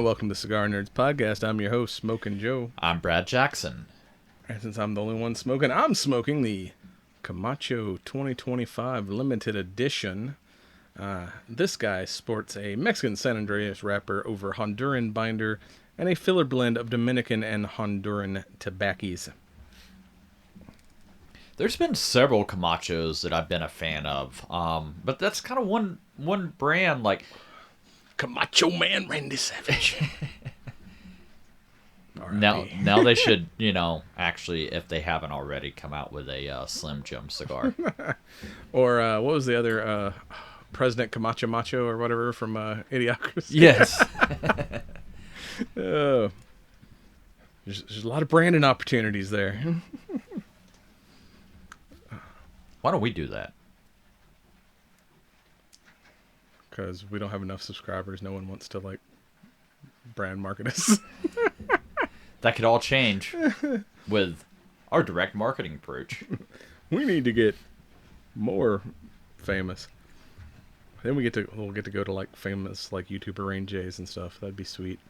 welcome to Cigar Nerds Podcast. I'm your host, Smoking Joe. I'm Brad Jackson. And since I'm the only one smoking, I'm smoking the Camacho 2025 Limited Edition. This guy sports a Mexican San Andreas wrapper over Honduran binder and a filler blend of Dominican and Honduran tobaccos. There's been several Camachos that I've been a fan of, but that's kind of one brand, like... Camacho Man Randy Savage. Now they should, actually, if they haven't already, come out with a Slim Jim cigar. Or what was the other... President Camacho Macho or whatever from Idiocracy. Yes. There's a lot of branding opportunities there. Why don't we do that? Because we don't have enough subscribers. No one wants to, brand market us. That could all change with our direct marketing approach. We need to get more famous. Then we'll get to go to famous YouTuber Rain J's and stuff. That'd be sweet.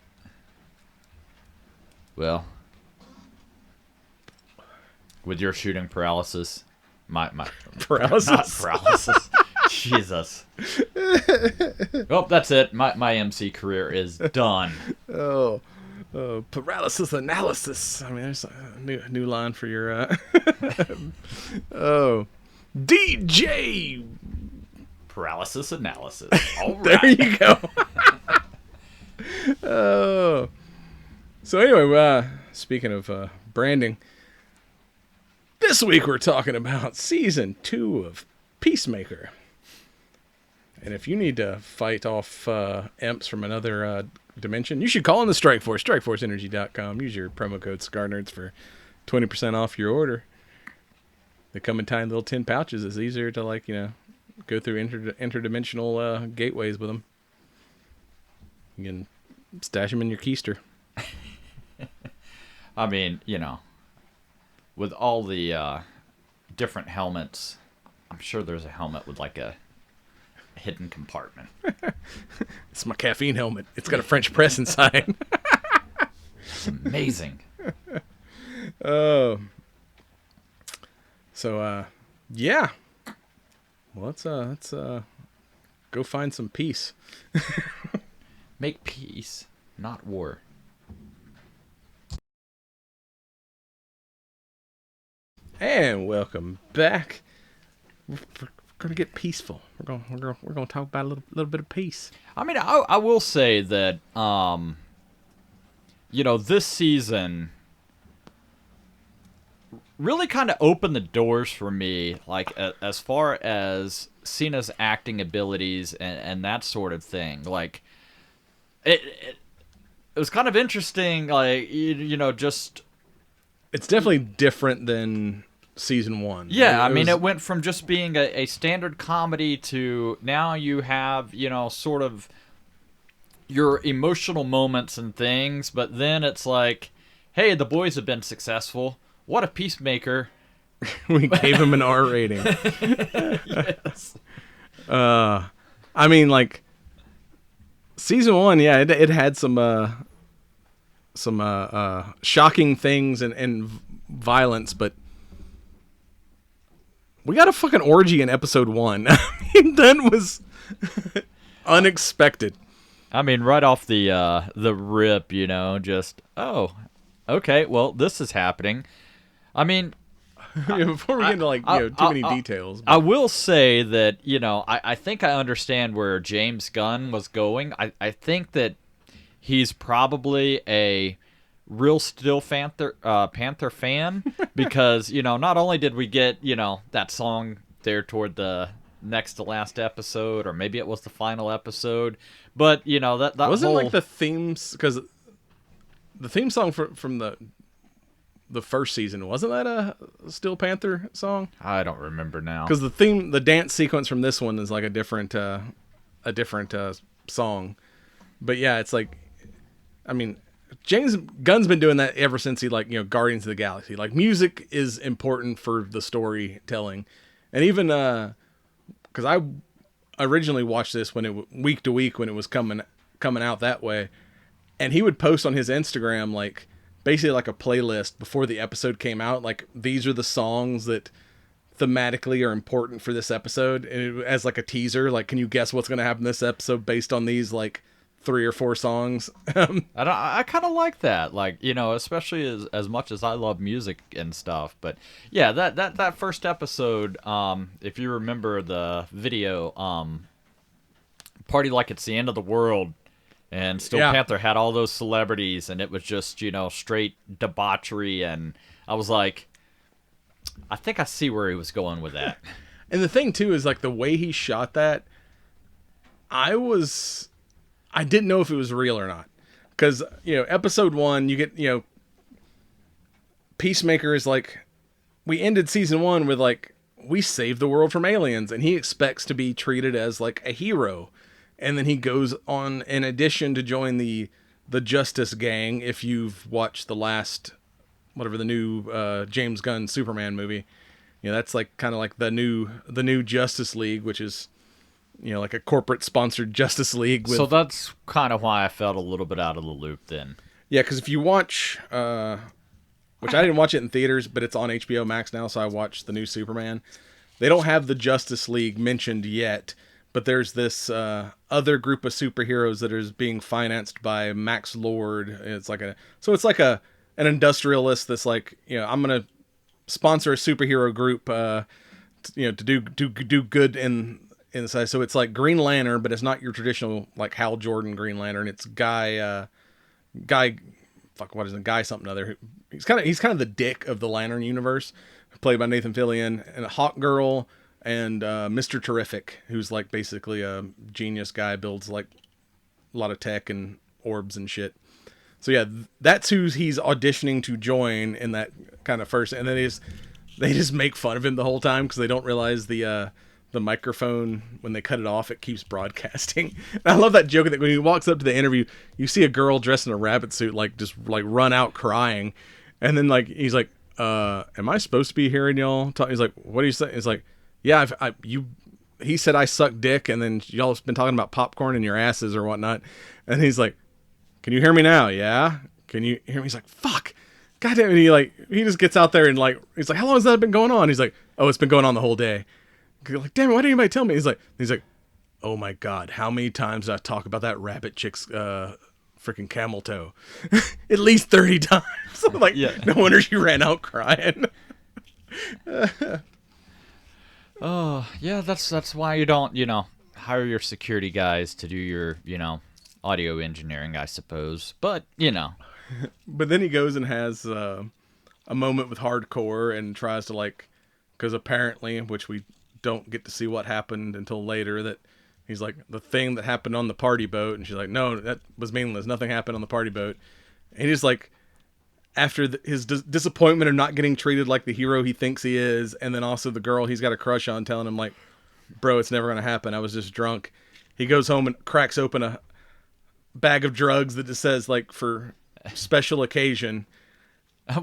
Well, with your shooting paralysis, my paralysis, not paralysis. Jesus. Well, that's it. My MC career is done. Oh, paralysis analysis. I mean, there's a new line for your DJ. Paralysis analysis. All right. There you go. Oh. So anyway, speaking of branding, this week we're talking about Season 2 of Peacemaker. And if you need to fight off imps from another dimension, you should call in the Strike Force, strikeforceenergy.com. Use your promo code SCARNERDS for 20% off your order. They come in tiny little tin pouches. It's easier to, go through interdimensional gateways with them. You can stash them in your keister. I mean, with all the different helmets, I'm sure there's a helmet with a hidden compartment. It's my caffeine helmet. It's got a French press inside. It's amazing. Oh. So, yeah. Well, let's go find some peace. Make peace, not war. And welcome back. We're gonna get peaceful. We're gonna talk about a little bit of peace. I mean, I will say that this season really kind of opened the doors for me, as far as Cena's acting abilities and that sort of thing. It was kind of interesting, just... It's definitely different than Season 1. Yeah, it went from just being a standard comedy to now you have, sort of your emotional moments and things, but then it's like, hey, the boys have been successful. What a Peacemaker. We gave him an R rating. Yes. Season 1, yeah, it had some shocking things and violence, but we got a fucking orgy in episode 1. That was unexpected. Right off the rip, just, oh, okay, well, this is happening. Before we get into too many details. I will say that, I think I understand where James Gunn was going. I think that he's probably a real Steel Panther fan because, not only did we get, that song there toward the next to last episode, or maybe it was the final episode, but, that wasn't whole... the themes, because the theme song from the first season, wasn't that a Steel Panther song? I don't remember now. Because the dance sequence from this one is a different song. But yeah, it's James Gunn's been doing that ever since he Guardians of the Galaxy. Music is important for the storytelling, and even because I originally watched this when week to week when it was coming out that way, And he would post on his Instagram, like, basically like a playlist before the episode came out. Like, these are the songs that thematically are important for this episode. And as like a teaser, like, can you guess what's going to happen this episode based on these, like, 3 or 4 songs? I kind of like that, like, especially as much as I love music and stuff. But yeah, that first episode, if you remember the video, Party Like It's the End of the World, and Steel Panther had all those celebrities, and it was just straight debauchery, and I was like, I think I see where he was going with that. And the thing too is, like, the way he shot that, I didn't know if it was real or not. Because, episode 1, you get, Peacemaker is like, we ended season 1 with, like, we saved the world from aliens, and he expects to be treated as, like, a hero. And then he goes on, in addition, to join the Justice Gang. If you've watched the last, whatever, the new James Gunn Superman movie, that's like kind of like the new Justice League, which is, like a corporate sponsored Justice League. So that's kind of why I felt a little bit out of the loop then. Yeah, because if you watch, which I didn't watch it in theaters, but it's on HBO Max now, so I watched the new Superman. They don't have the Justice League mentioned yet. But there's this other group of superheroes that is being financed by Max Lord. It's like an industrialist that's like, I'm gonna sponsor a superhero group, to do good in the side. So it's like Green Lantern, but it's not your traditional like Hal Jordan Green Lantern. It's Guy something other. He's kind of the dick of the Lantern universe, played by Nathan Fillion, and Hawk Girl. And Mr. Terrific, who's like basically a genius guy, builds like a lot of tech and orbs and shit. So yeah, that's who he's auditioning to join in that kind of first. And then they just make fun of him the whole time because they don't realize the microphone, when they cut it off, it keeps broadcasting. And I love that joke that when he walks up to the interview, you see a girl dressed in a rabbit suit like just like run out crying, and then like he's like, "Am I supposed to be hearing y'all talk?" He's like, "What do you say?" He's like, "Yeah, he said I suck dick, and then y'all have been talking about popcorn in your asses or whatnot." And he's like, "Can you hear me now? Yeah? Can you hear me?" He's like, "Fuck. God damn it." He just gets out there and like, he's like, "How long has that been going on?" He's like, "Oh, it's been going on the whole day." Like, "Damn it, why didn't anybody tell me?" He's like, "Oh my God, how many times did I talk about that rabbit chick's freaking camel toe?" At least 30 times. Like, yeah. No wonder she ran out crying. Oh, yeah, that's why you don't, hire your security guys to do your, audio engineering, I suppose. But, But then he goes and has a moment with Hardcore and tries to, like, because apparently, which we don't get to see what happened until later, that he's like, the thing that happened on the party boat. And she's like, "No, that was meaningless. Nothing happened on the party boat." And he's like, after his disappointment of not getting treated like the hero he thinks he is, and then also the girl he's got a crush on telling him, like, "Bro, it's never going to happen. I was just drunk." He goes home and cracks open a bag of drugs that just says, like, for special occasion.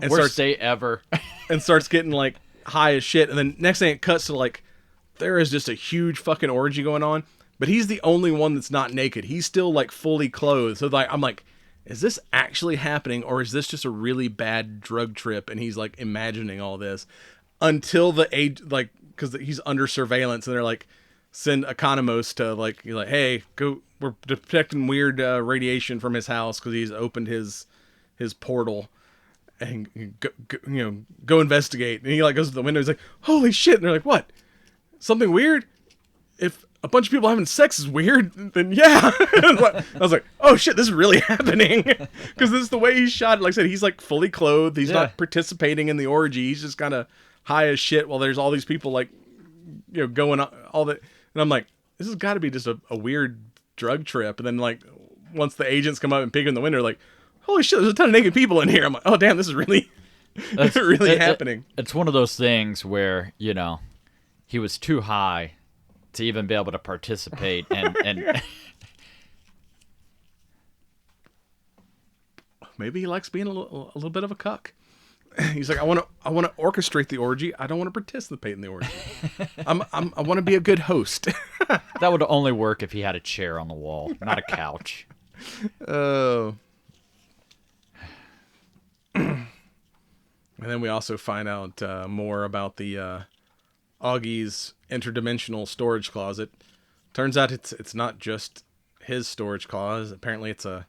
Worst day ever. And starts getting, like, high as shit. And then next thing it cuts to, like, there is just a huge fucking orgy going on. But he's the only one that's not naked. He's still, like, fully clothed. So, like, I'm like, is this actually happening, or is this just a really bad drug trip and he's like imagining all this? Until the age, like, because he's under surveillance and they're like, send Economos to like, you're like, "Hey, go, we're detecting weird radiation from his house because he's opened his portal, and go investigate." And he like goes to the window, he's like, "Holy shit!" And they're like, "What? Something weird? If a bunch of people having sex is weird, then yeah." I was like, "Oh shit, this is really happening." Because this is the way he's shot. Like I said, he's like fully clothed. He's not participating in the orgy. He's just kind of high as shit while there's all these people like, going on all that. And I'm like, this has got to be just a weird drug trip. And then like, once the agents come up and peek in the window, like, "Holy shit, there's a ton of naked people in here." I'm like, "Oh damn, this is really, really happening." It's one of those things where, he was too high to even be able to participate, and maybe he likes being a little bit of a cuck. He's like, I want to orchestrate the orgy. I don't want to participate in the orgy. I want to be a good host. That would only work if he had a chair on the wall, not a couch. Oh, And then we also find out more about the Augie's interdimensional storage closet. Turns out it's not just his storage closet. Apparently, it's a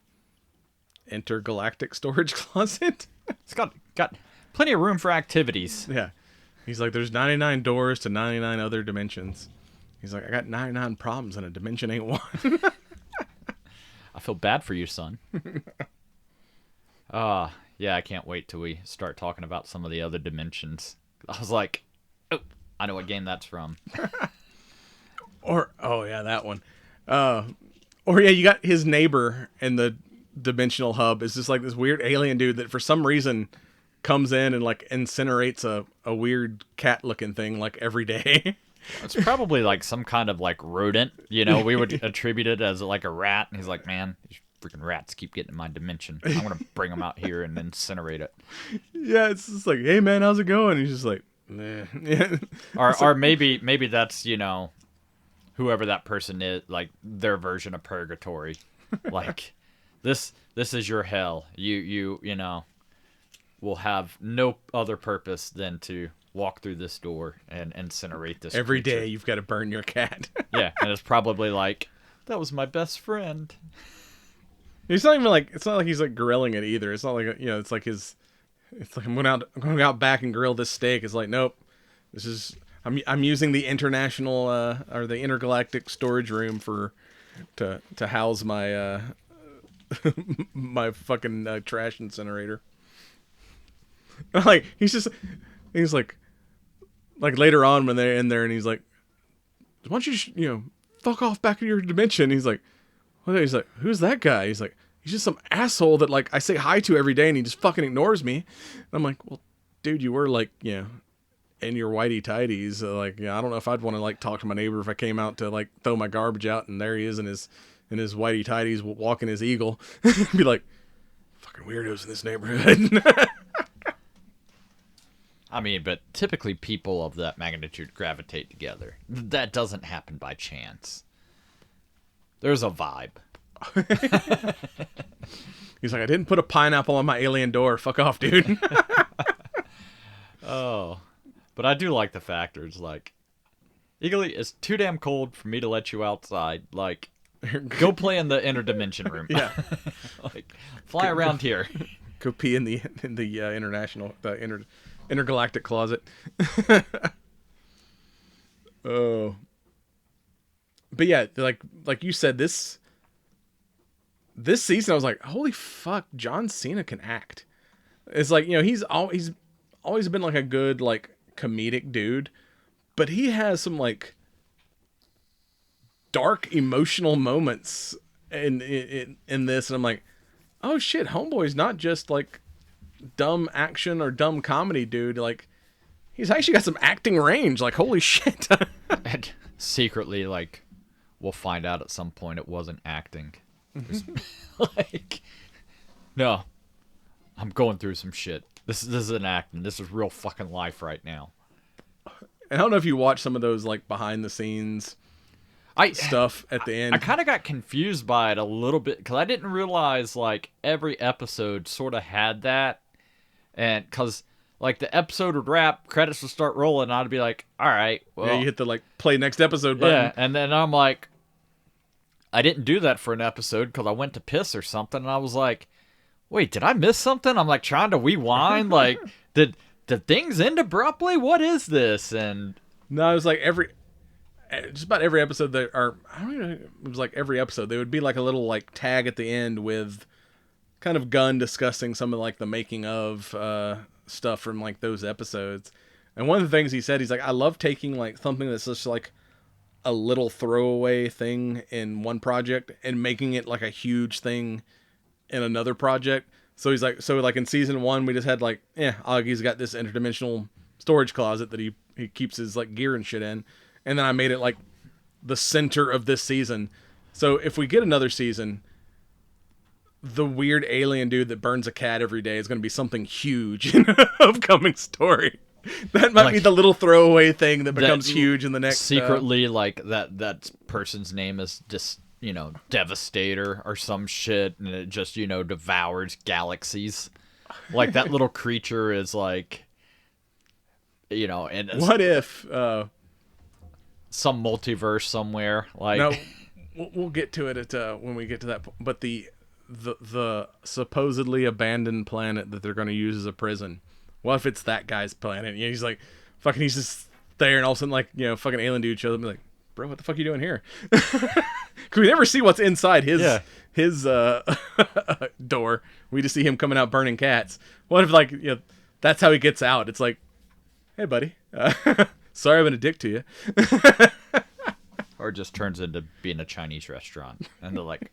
intergalactic storage closet. It's got plenty of room for activities. Yeah. He's like, there's 99 doors to 99 other dimensions. He's like, I got 99 problems and a dimension ain't one. I feel bad for you, son. Yeah, I can't wait till we start talking about some of the other dimensions. I was like, oh, I know what game that's from. Yeah, that one. Or yeah, you got his neighbor in the dimensional hub is just like this weird alien dude that for some reason comes in and like incinerates a weird cat looking thing like every day. It's probably like some kind of like rodent, you know, we would attribute it as like a rat. And he's like, man, these freaking rats keep getting in my dimension. I'm going to bring them out here and incinerate it. Yeah, it's just like, hey man, how's it going? He's just like, nah. Yeah. Or maybe that's, you know, whoever that person is, like their version of purgatory. Like this is your hell. You know, will have no other purpose than to walk through this door and incinerate this every creature. day. You've got to burn your cat. Yeah, and it's probably like, that was my best friend. It's not even like, it's not like he's like grilling it either. It's not like, you know, it's like I'm going out back and grill this steak. It's like, nope, this is, I'm using the international or the intergalactic storage room to house my my fucking trash incinerator. Like he's like later on when they're in there and he's like, why don't you fuck off back in your dimension? He's like, what? He's like, who's that guy? He's like, he's just some asshole that like I say hi to every day and he just fucking ignores me. And I'm like, well, dude, you were like, in your whitey tighties. Like, I don't know if I'd want to like talk to my neighbor if I came out to like throw my garbage out and there he is in his whitey tighties walking his eagle. Be like, fucking weirdos in this neighborhood. I mean, but typically people of that magnitude gravitate together. That doesn't happen by chance. There's a vibe. He's like, I didn't put a pineapple on my alien door. Fuck off, dude. Oh. But I do like the factors. Like, Eagly, it's too damn cold for me to let you outside. Like, go play in the interdimension room. Yeah. Like, fly around here. Go pee in the intergalactic closet. Oh. But yeah, like you said, this season I was like, holy fuck, John Cena can act. It's like, he's always been like a good like comedic dude, but he has some like dark emotional moments in this, and I'm like, oh shit, Homeboy's not just like dumb action or dumb comedy dude. Like, he's actually got some acting range. Like, holy shit. And secretly, like, we'll find out at some point it wasn't acting. Like, no, I'm going through some shit. This isn't acting. This is real fucking life right now. I don't know if you watch some of those like behind the scenes stuff at the end. I kind of got confused by it a little bit because I didn't realize like every episode sort of had that, and because like the episode would wrap, credits would start rolling, and I'd be like, all right, well, yeah, you hit the like play next episode button. Yeah, and then I'm like, I didn't do that for an episode because I went to piss or something, and I was like, wait, did I miss something? I'm like trying to rewind, like did things end abruptly? What is this? And no, it was like just about every episode there are, I don't even know, it was like every episode there would be like a little like tag at the end with kind of Gunn discussing some of like the making of stuff from like those episodes. And one of the things he said, he's like, I love taking like something that's just like a little throwaway thing in one project and making it like a huge thing in another project. So he's like, like in season 1 we just had like, Augie's got this interdimensional storage closet that he keeps his like gear and shit in. And then I made it like the center of this season. So if we get another season, the weird alien dude that burns a cat every day is going to be something huge in an upcoming story. That might be the little throwaway thing that becomes huge in the next. Secretly, like that person's name is just, Devastator or some shit, and it just, devours galaxies. Like that little creature is like and What if? some multiverse somewhere. Like, No, we'll get to it at when we get to that point. But the supposedly abandoned planet that they're going to use as a prison. What if it's that guy's planet? He's like, fucking, he's just there, and all of a sudden, like, fucking alien dude shows up and be like, bro, what the fuck are you doing here? Because we never see what's inside his door. We just see him coming out burning cats. What if, like, that's how he gets out? It's like, hey, buddy, sorry I've been a dick to you. or just turns into being a Chinese restaurant, and they're like,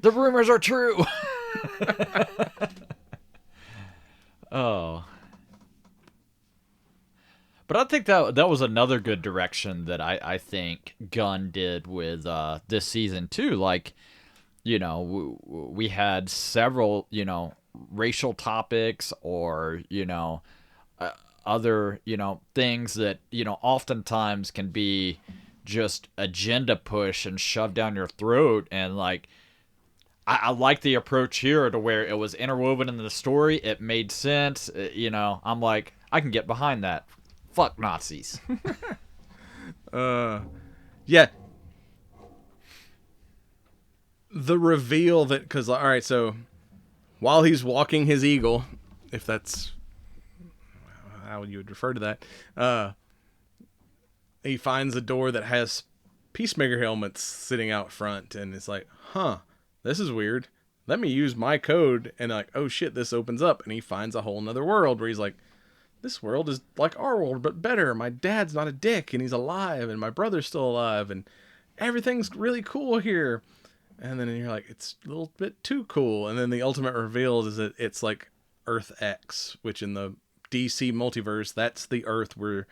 the rumors are true. Oh. But I think that was another good direction that I think Gunn did with this season too. Like, we had several, racial topics or, other, things that, oftentimes can be just agenda push and shoved down your throat. And like, I like the approach here to where it was interwoven into the story. It made sense. I'm like, I can get behind that. Fuck Nazis. Yeah. The reveal that, because, all right, so while he's walking his eagle, if that's how you would refer to that, he finds a door that has Peacemaker helmets sitting out front, and it's like, this is weird. Let me use my code, and like, oh shit, this opens up, and he finds a whole nother world where he's like, this world is like our world, but better. My dad's not a dick, and he's alive, and my brother's still alive, and everything's really cool here. And then you're like, it's a little bit too cool. And then the ultimate reveal is that it's like Earth X, which in the DC multiverse, that's the Earth where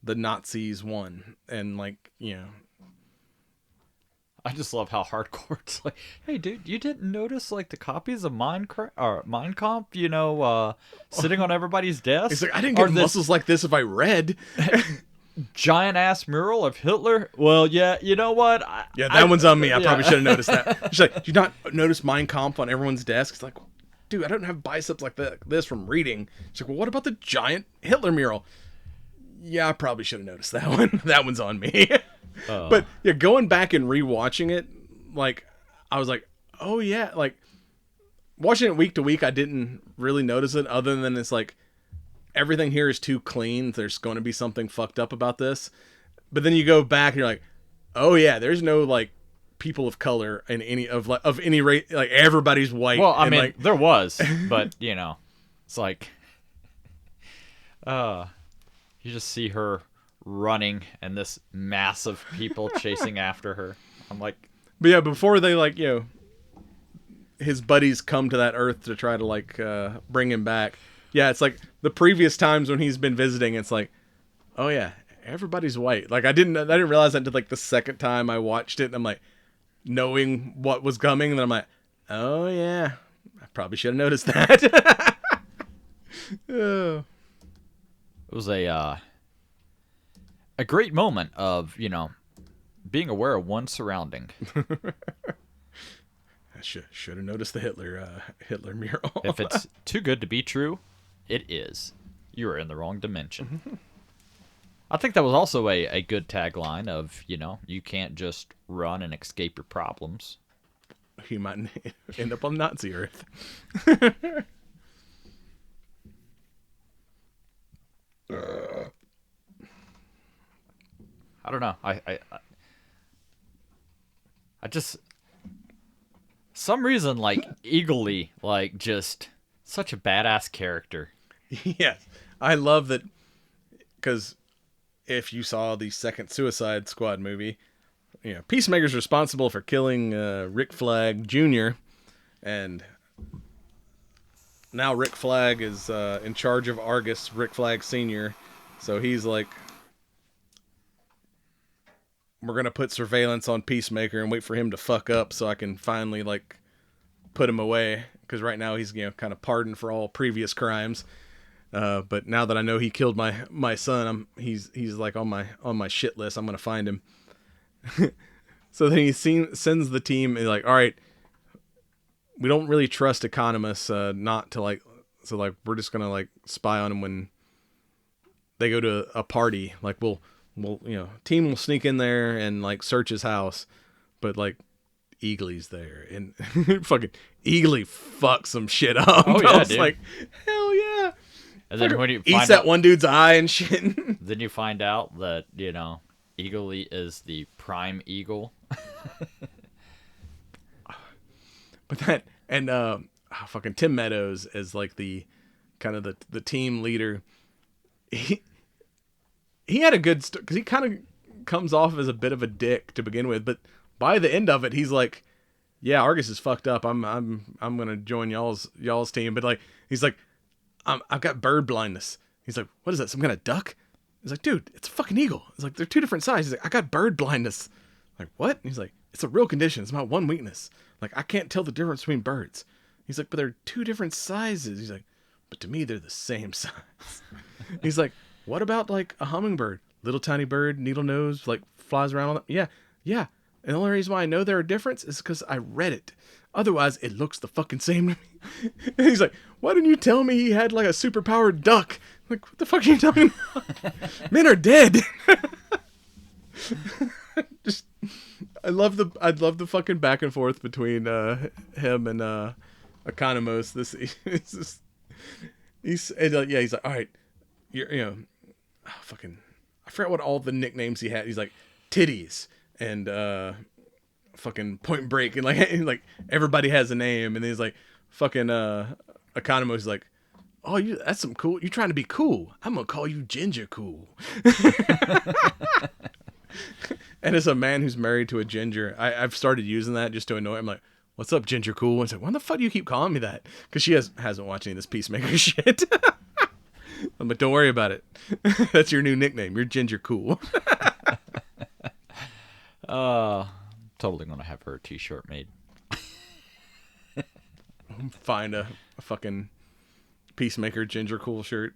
the Nazis won. And like, I just love how hardcore it's like, hey, dude, you didn't notice like the copies of Mein Kampf, sitting on everybody's desk? It's like, I didn't get muscles like this if I read. Giant ass mural of Hitler. Well, yeah, you know what? That one's on me. I probably should have noticed that. She's like, do you not notice Mein Kampf on everyone's desk? It's like, dude, I don't have biceps like this from reading. She's like, well, what about the giant Hitler mural? Yeah, I probably should have noticed that one. That one's on me. But yeah, going back and rewatching it, like, I was like, oh yeah, like watching it week to week, I didn't really notice it other than it's like, everything here is too clean. There's going to be something fucked up about this. But then you go back and you're like, oh yeah, there's no like people of color in any of any race. Like everybody's white. Well, I mean, like, there was, but it's like, you just see her running and this mass of people chasing after her. I'm like, but yeah, before they like, his buddies come to that Earth to try to like bring him back. Yeah, it's like the previous times when he's been visiting, it's like, oh yeah, everybody's white. Like I didn't realize that until like the second time I watched it, and I'm like, knowing what was coming, and then I'm like, oh yeah, I probably should have noticed that. Oh. It was a great moment of, being aware of one's surrounding. I should have noticed the Hitler mural. If it's too good to be true, it is. You are in the wrong dimension. I think that was also a good tagline of, you can't just run and escape your problems. You might end up on Nazi Earth. I don't know. I just, some reason, like, Eagle-y, like, just such a badass character. Yes. I love that, because if you saw the second Suicide Squad movie, Peacemaker's responsible for killing Rick Flag Jr., and now Rick Flag is in charge of Argus, Rick Flag Sr., so he's like, we're going to put surveillance on Peacemaker and wait for him to fuck up so I can finally, like, put him away, because right now he's, kind of pardoned for all previous crimes. But now that I know he killed my son, he's like on my shit list. I'm gonna find him. So then he sends the team and like, all right, we don't really trust Economist not to like, so like we're just gonna like spy on him when they go to a party. Like we'll team will sneak in there and like search his house, but like Eagly's there, and fucking Eagly fucks some shit up. Oh, yeah, I was dude. like, hell yeah. And then when you Eats find that out, one dude's eye and shit. then you find out that, Eagly is the prime eagle. But that, and fucking Tim Meadows is like the kind of the team leader. He had a good because he kind of comes off as a bit of a dick to begin with, but by the end of it, he's like, "Yeah, Argus is fucked up. I'm gonna join y'all's team." But like, he's like, "I've got bird blindness." He's like, "What is that? Some kind of duck?" He's like, "Dude, it's a fucking eagle." He's like, "They're two different sizes." He's like, "I got bird blindness." I'm like, what? And he's like, "It's a real condition. It's my one weakness. Like, I can't tell the difference between birds." He's like, "But they're two different sizes." He's like, "But to me, they're the same size." He's like, "What about like a hummingbird? Little tiny bird, needle nose, like flies around on it." Yeah, yeah. And the only reason why I know they're a difference is because I read it. Otherwise, it looks the fucking same to me. And he's like, "Why didn't you tell me he had like a superpowered duck?" I'm like, what the fuck are you talking about? Men are dead. Just, I love the fucking back and forth between him and Economos. It's just, he's like, "All right, fucking, I forgot what all the nicknames he had." He's like Titties and fucking Point Break, and like everybody has a name, and then he's like fucking Economos is like, "Oh, that's some cool. You're trying to be cool. I'm gonna call you Ginger Cool." And as a man who's married to a ginger, I've started using that just to annoy him. Like, "What's up, Ginger Cool?" And it's like, "Why the fuck do you keep calling me that?" Because she hasn't watched any of this Peacemaker shit. I'm like, "Don't worry about it. That's your new nickname. You're Ginger Cool." Totally gonna have her a t-shirt made. Find a fucking Peacemaker Ginger Cool shirt.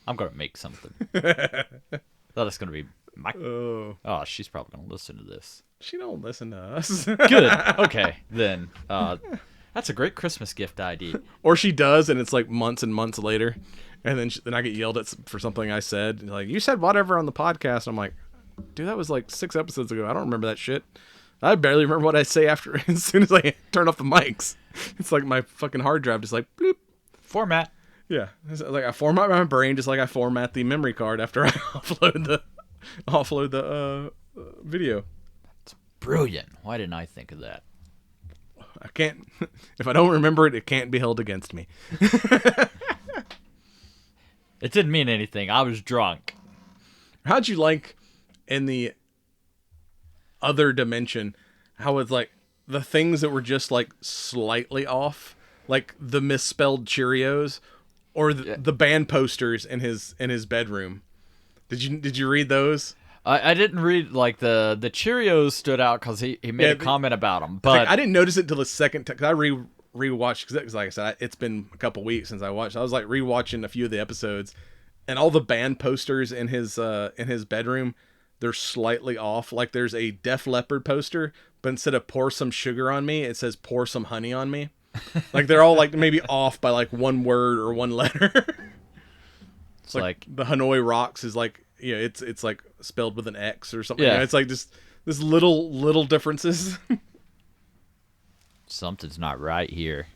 I'm gonna make something. That's gonna be my. Oh, she's probably gonna listen to this. She don't listen to us. Good. Okay, then. That's a great Christmas gift idea. Or she does, and it's like months and months later, and then I get yelled at for something I said. Like, "You said whatever on the podcast." I'm like, "Dude, that was like 6 episodes ago. I don't remember that shit. I barely remember what I say after as soon as I turn off the mics. It's like my fucking hard drive just like bloop. Format. Yeah, it's like I format my brain just like I format the memory card after I offload the video. It's brilliant. Why didn't I think of that? I can't. If I don't remember it, it can't be held against me. It didn't mean anything. I was drunk. How'd you like in the other dimension how it's like the things that were just like slightly off, like the misspelled Cheerios or the band posters in his bedroom? Did you read those? I didn't read, like, the Cheerios stood out because he made a comment about them. But I didn't notice it till the second time, because I rewatched, because like I said, it's been a couple weeks since I watched. I was like rewatching a few of the episodes, and all the band posters in his bedroom, they're slightly off. Like there's a Def Leppard poster, but instead of "pour some sugar on me," it says "pour some honey on me." Like they're all like maybe off by like one word or one letter. It's like the Hanoi Rocks is like, it's like spelled with an X or something. Yeah. It's like just this little differences. Something's not right here.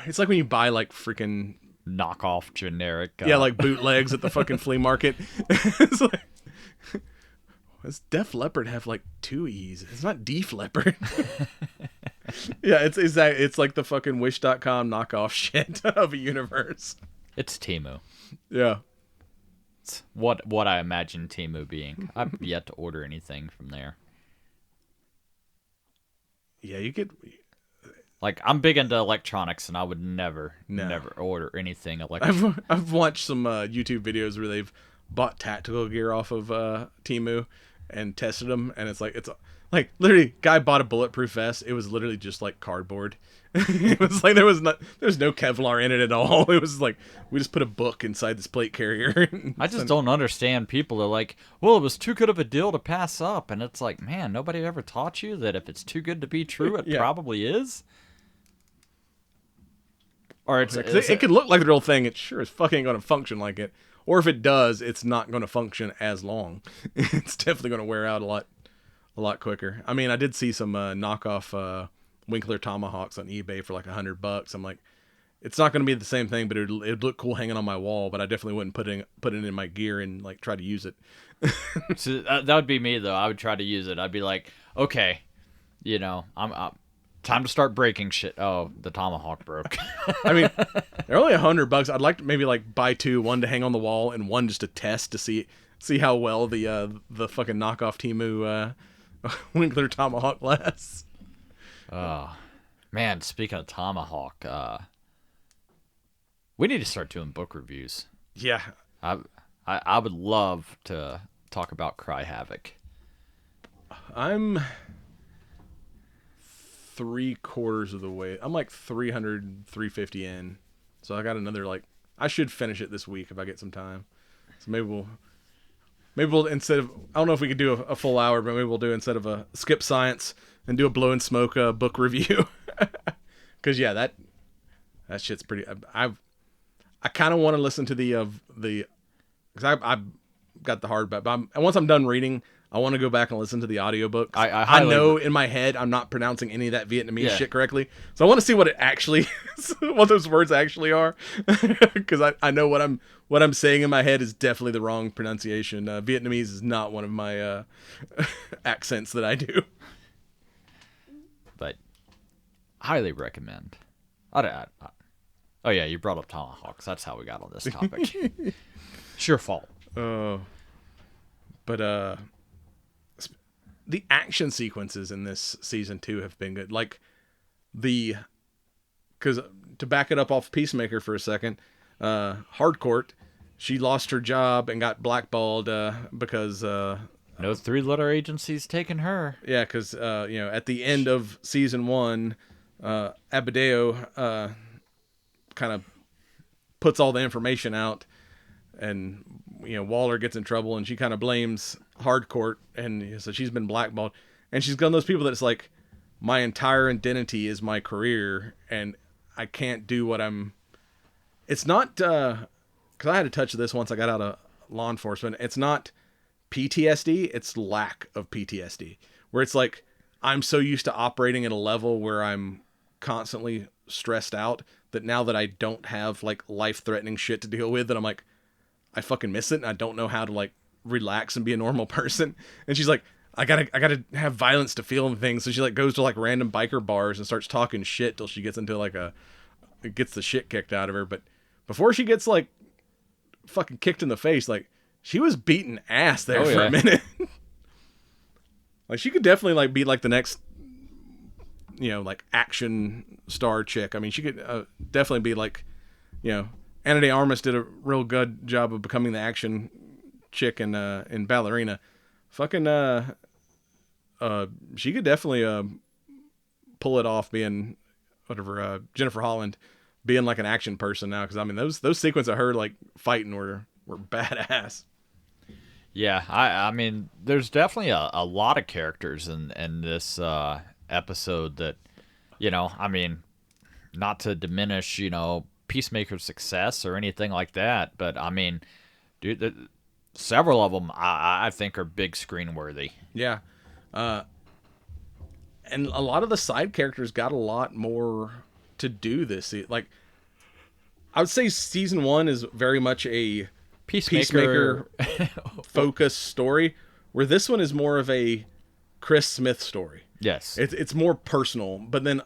It's like when you buy like freaking Knockoff generic. like bootlegs at the fucking flea market. It's like, does Def Leppard have like 2 E's? It's not Def Leppard. Yeah, it's like the fucking Wish.com knockoff shit of a universe. It's Temu. Yeah. It's what I imagine Temu being. I've yet to order anything from there. Yeah, you could. Like, I'm big into electronics, and I would never order anything electronic. I've watched some YouTube videos where they've bought tactical gear off of Temu and tested them, and it's like literally, guy bought a bulletproof vest. It was literally just like cardboard. It was like there was no Kevlar in it at all. It was like we just put a book inside this plate carrier. I just don't understand people that are like, well, it was too good of a deal to pass up, and it's like, man, nobody ever taught you that if it's too good to be true, it probably is. Or it's 'Cause it could look like the real thing. It sure as fuck ain't going to function like it. Or if it does, it's not going to function as long. It's definitely going to wear out a lot quicker. I mean, I did see some knockoff Winkler Tomahawks on eBay for like $100. I'm like, it's not going to be the same thing, but it'd look cool hanging on my wall. But I definitely wouldn't put it in my gear and like try to use it. So that would be me though. I would try to use it. I'd be like, okay, I'm time to start breaking shit. Oh, the tomahawk broke. I mean, they're only $100. I'd like to maybe like buy two, one to hang on the wall and one just to test to see how well the fucking knockoff Temu Winkler Tomahawk lasts. Oh man, speaking of tomahawk, we need to start doing book reviews. Yeah, I would love to talk about Cry Havoc. I'm 3/4 of the way. I'm like 350 in. So I got another I should finish it this week if I get some time. So maybe we'll instead of, I don't know if we could do a full hour, but maybe we'll do, instead of a skip science and do a blow and smoke book review. Cause yeah, that shit's pretty, I kind of want to listen to cause I've got the hardback, but once I'm done reading, I want to go back and listen to the audiobooks. I know in my head I'm not pronouncing any of that Vietnamese shit correctly. So I want to see what it actually what those words actually are. Because I know what I'm saying in my head is definitely the wrong pronunciation. Vietnamese is not one of my accents that I do. But highly recommend. Oh yeah, you brought up tomahawks. That's how we got on this topic. It's your fault. But the action sequences in this season 2 have been good. Like because to back it up off Peacemaker for a second, Hardcourt, she lost her job and got blackballed because no 3-letter agency's taking her. Yeah, because at the end of season 1, Abadeo kind of puts all the information out, and Waller gets in trouble, and she kind of blames Hardcourt, and so she's been blackballed, and she's one of those people that's like, my entire identity is my career, and I can't do what I'm. It's not because I had to touch this once I got out of law enforcement. It's not PTSD, it's lack of PTSD, where it's like I'm so used to operating at a level where I'm constantly stressed out that now that I don't have like life-threatening shit to deal with, that I'm like, I fucking miss it, and I don't know how to like relax and be a normal person. And she's like, I gotta have violence to feel things. So she like goes to like random biker bars and starts talking shit till she gets into gets the shit kicked out of her. But before she gets like fucking kicked in the face, like she was beating ass there for a minute. Like she could definitely like be like the next, like action star chick. I mean, she could definitely be like, Ana de Armas did a real good job of becoming the action chick in Ballerina. Fucking she could definitely pull it off, being whatever Jennifer Holland being like an action person now, because I mean those sequences of her like fighting were badass. Yeah, I mean there's definitely a lot of characters in this episode that I mean, not to diminish Peacemaker's success or anything like that, but I mean, dude, several of them I think are big screen worthy. Yeah. And a lot of the side characters got a lot more to do this. Like, I would say season 1 is very much a Peacemaker focused story, where this one is more of a Chris Smith story. Yes. It's more personal, but then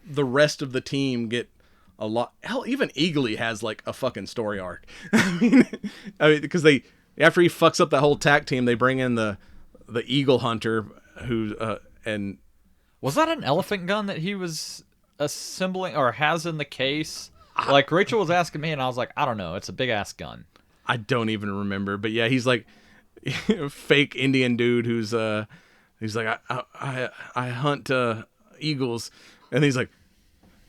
the rest of the team get a lot. Hell, even Eagly has like a fucking story arc. I mean, because after he fucks up that whole TAC team, they bring in the Eagle Hunter, who and was that an elephant gun that he was assembling or has in the case? Like Rachel was asking me, and I was like, I don't know. It's a big ass gun. I don't even remember, but yeah, he's like fake Indian dude who's he's like I hunt eagles, and he's like,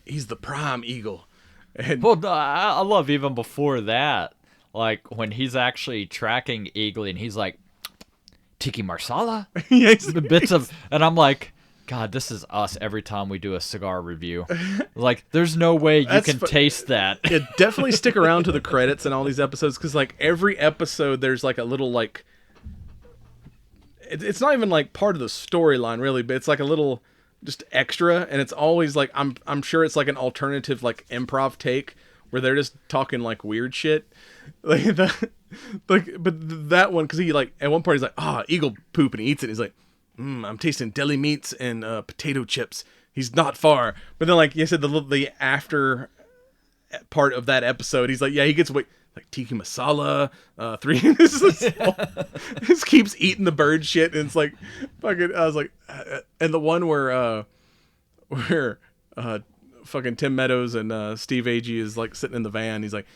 he's the prime eagle. And well, I love even before that, like when he's actually tracking Eagly, and he's like, Tiki Marsala, yeah, the bits of, and I'm like, God, this is us every time we do a cigar review. Like, there's no way you can taste that. Yeah, definitely stick around to the credits in all these episodes, because like every episode there's like a little like it's not even like part of the storyline really, but it's like a little just extra, and it's always like I'm sure it's like an alternative like improv take where they're just talking like weird shit. Like but that one, because he like at one point he's like, eagle poop, and he eats it. He's like, I'm tasting deli meats and potato chips. He's not far. But then, like you said, the after part of that episode, he's like, yeah, he gets away, like tiki masala, 3. This keeps eating the bird shit, and it's like, fucking. I was like, and the one where fucking Tim Meadows and Steve Agee is like sitting in the van. He's like,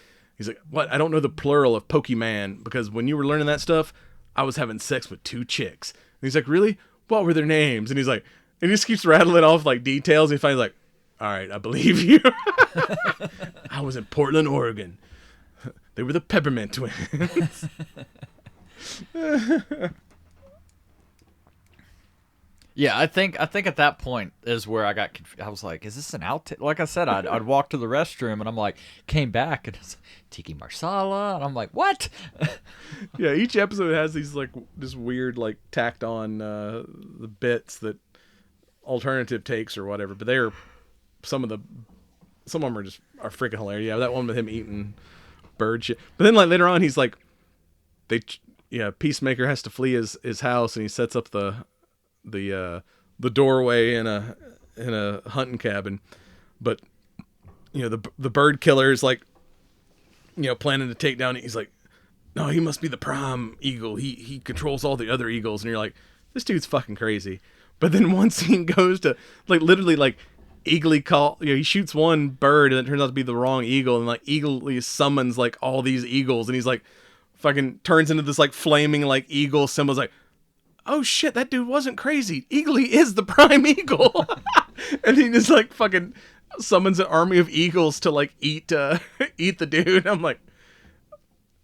what? I don't know the plural of Pokemon, because when you were learning that stuff, I was having sex with 2 chicks. And he's like, really? What were their names? And he's like, and he just keeps rattling off like details. And he finally like, all right, I believe you. I was in Portland, Oregon. They were the Peppermint Twins. Yeah, I think at that point is where I got confused. I was like, is this an outtake? Like I said, I'd walk to the restroom and I'm like, came back and it's tiki marsala, and I'm like, what? Yeah, each episode has these like this weird like tacked on the bits that alternative takes or whatever, but they're some of them are freaking hilarious. Yeah, that one with him eating bird shit. But then like later on, he's like, Peacemaker has to flee his house, and he sets up the doorway in a hunting cabin, but the bird killer is like planning to take down. He's like, no, he must be the prime eagle. He controls all the other eagles, and you're like, this dude's fucking crazy. But then one scene goes to like literally like eagerly call. He shoots one bird, and it turns out to be the wrong eagle, and like eagerly summons like all these eagles, and he's like fucking turns into this like flaming like eagle symbol. It's like, oh shit, that dude wasn't crazy. Eagly is the prime eagle. And he just like fucking summons an army of eagles to like eat the dude. I'm like,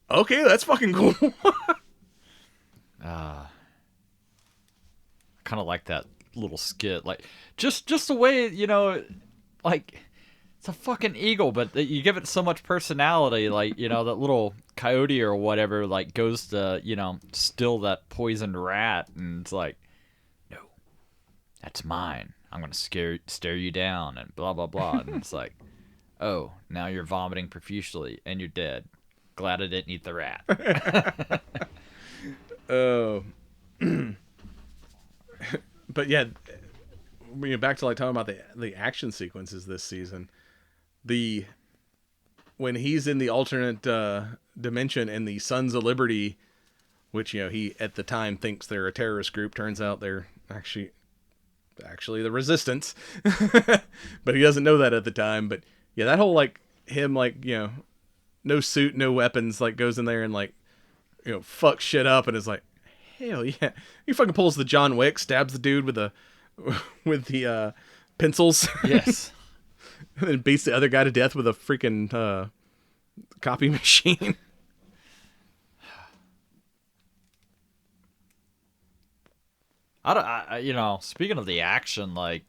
okay, that's fucking cool. I kind of like that little skit, like just the way like it's a fucking eagle, but you give it so much personality, like that little coyote or whatever like goes to steal that poisoned rat, and it's like, no, that's mine, I'm gonna stare you down and blah blah blah. And it's like, oh, now you're vomiting profusely and you're dead. Glad I didn't eat the rat. Oh. But yeah, back to like talking about the action sequences this season. When he's in the alternate dimension and the Sons of Liberty, which he at the time thinks they're a terrorist group, turns out they're actually the Resistance. But he doesn't know that at the time. But yeah, that whole like him like no suit, no weapons, like goes in there and like fucks shit up, and is like, hell yeah. He fucking pulls the John Wick, stabs the dude with the pencils. Yes. And then beats the other guy to death with a freaking copy machine. Speaking of the action, like,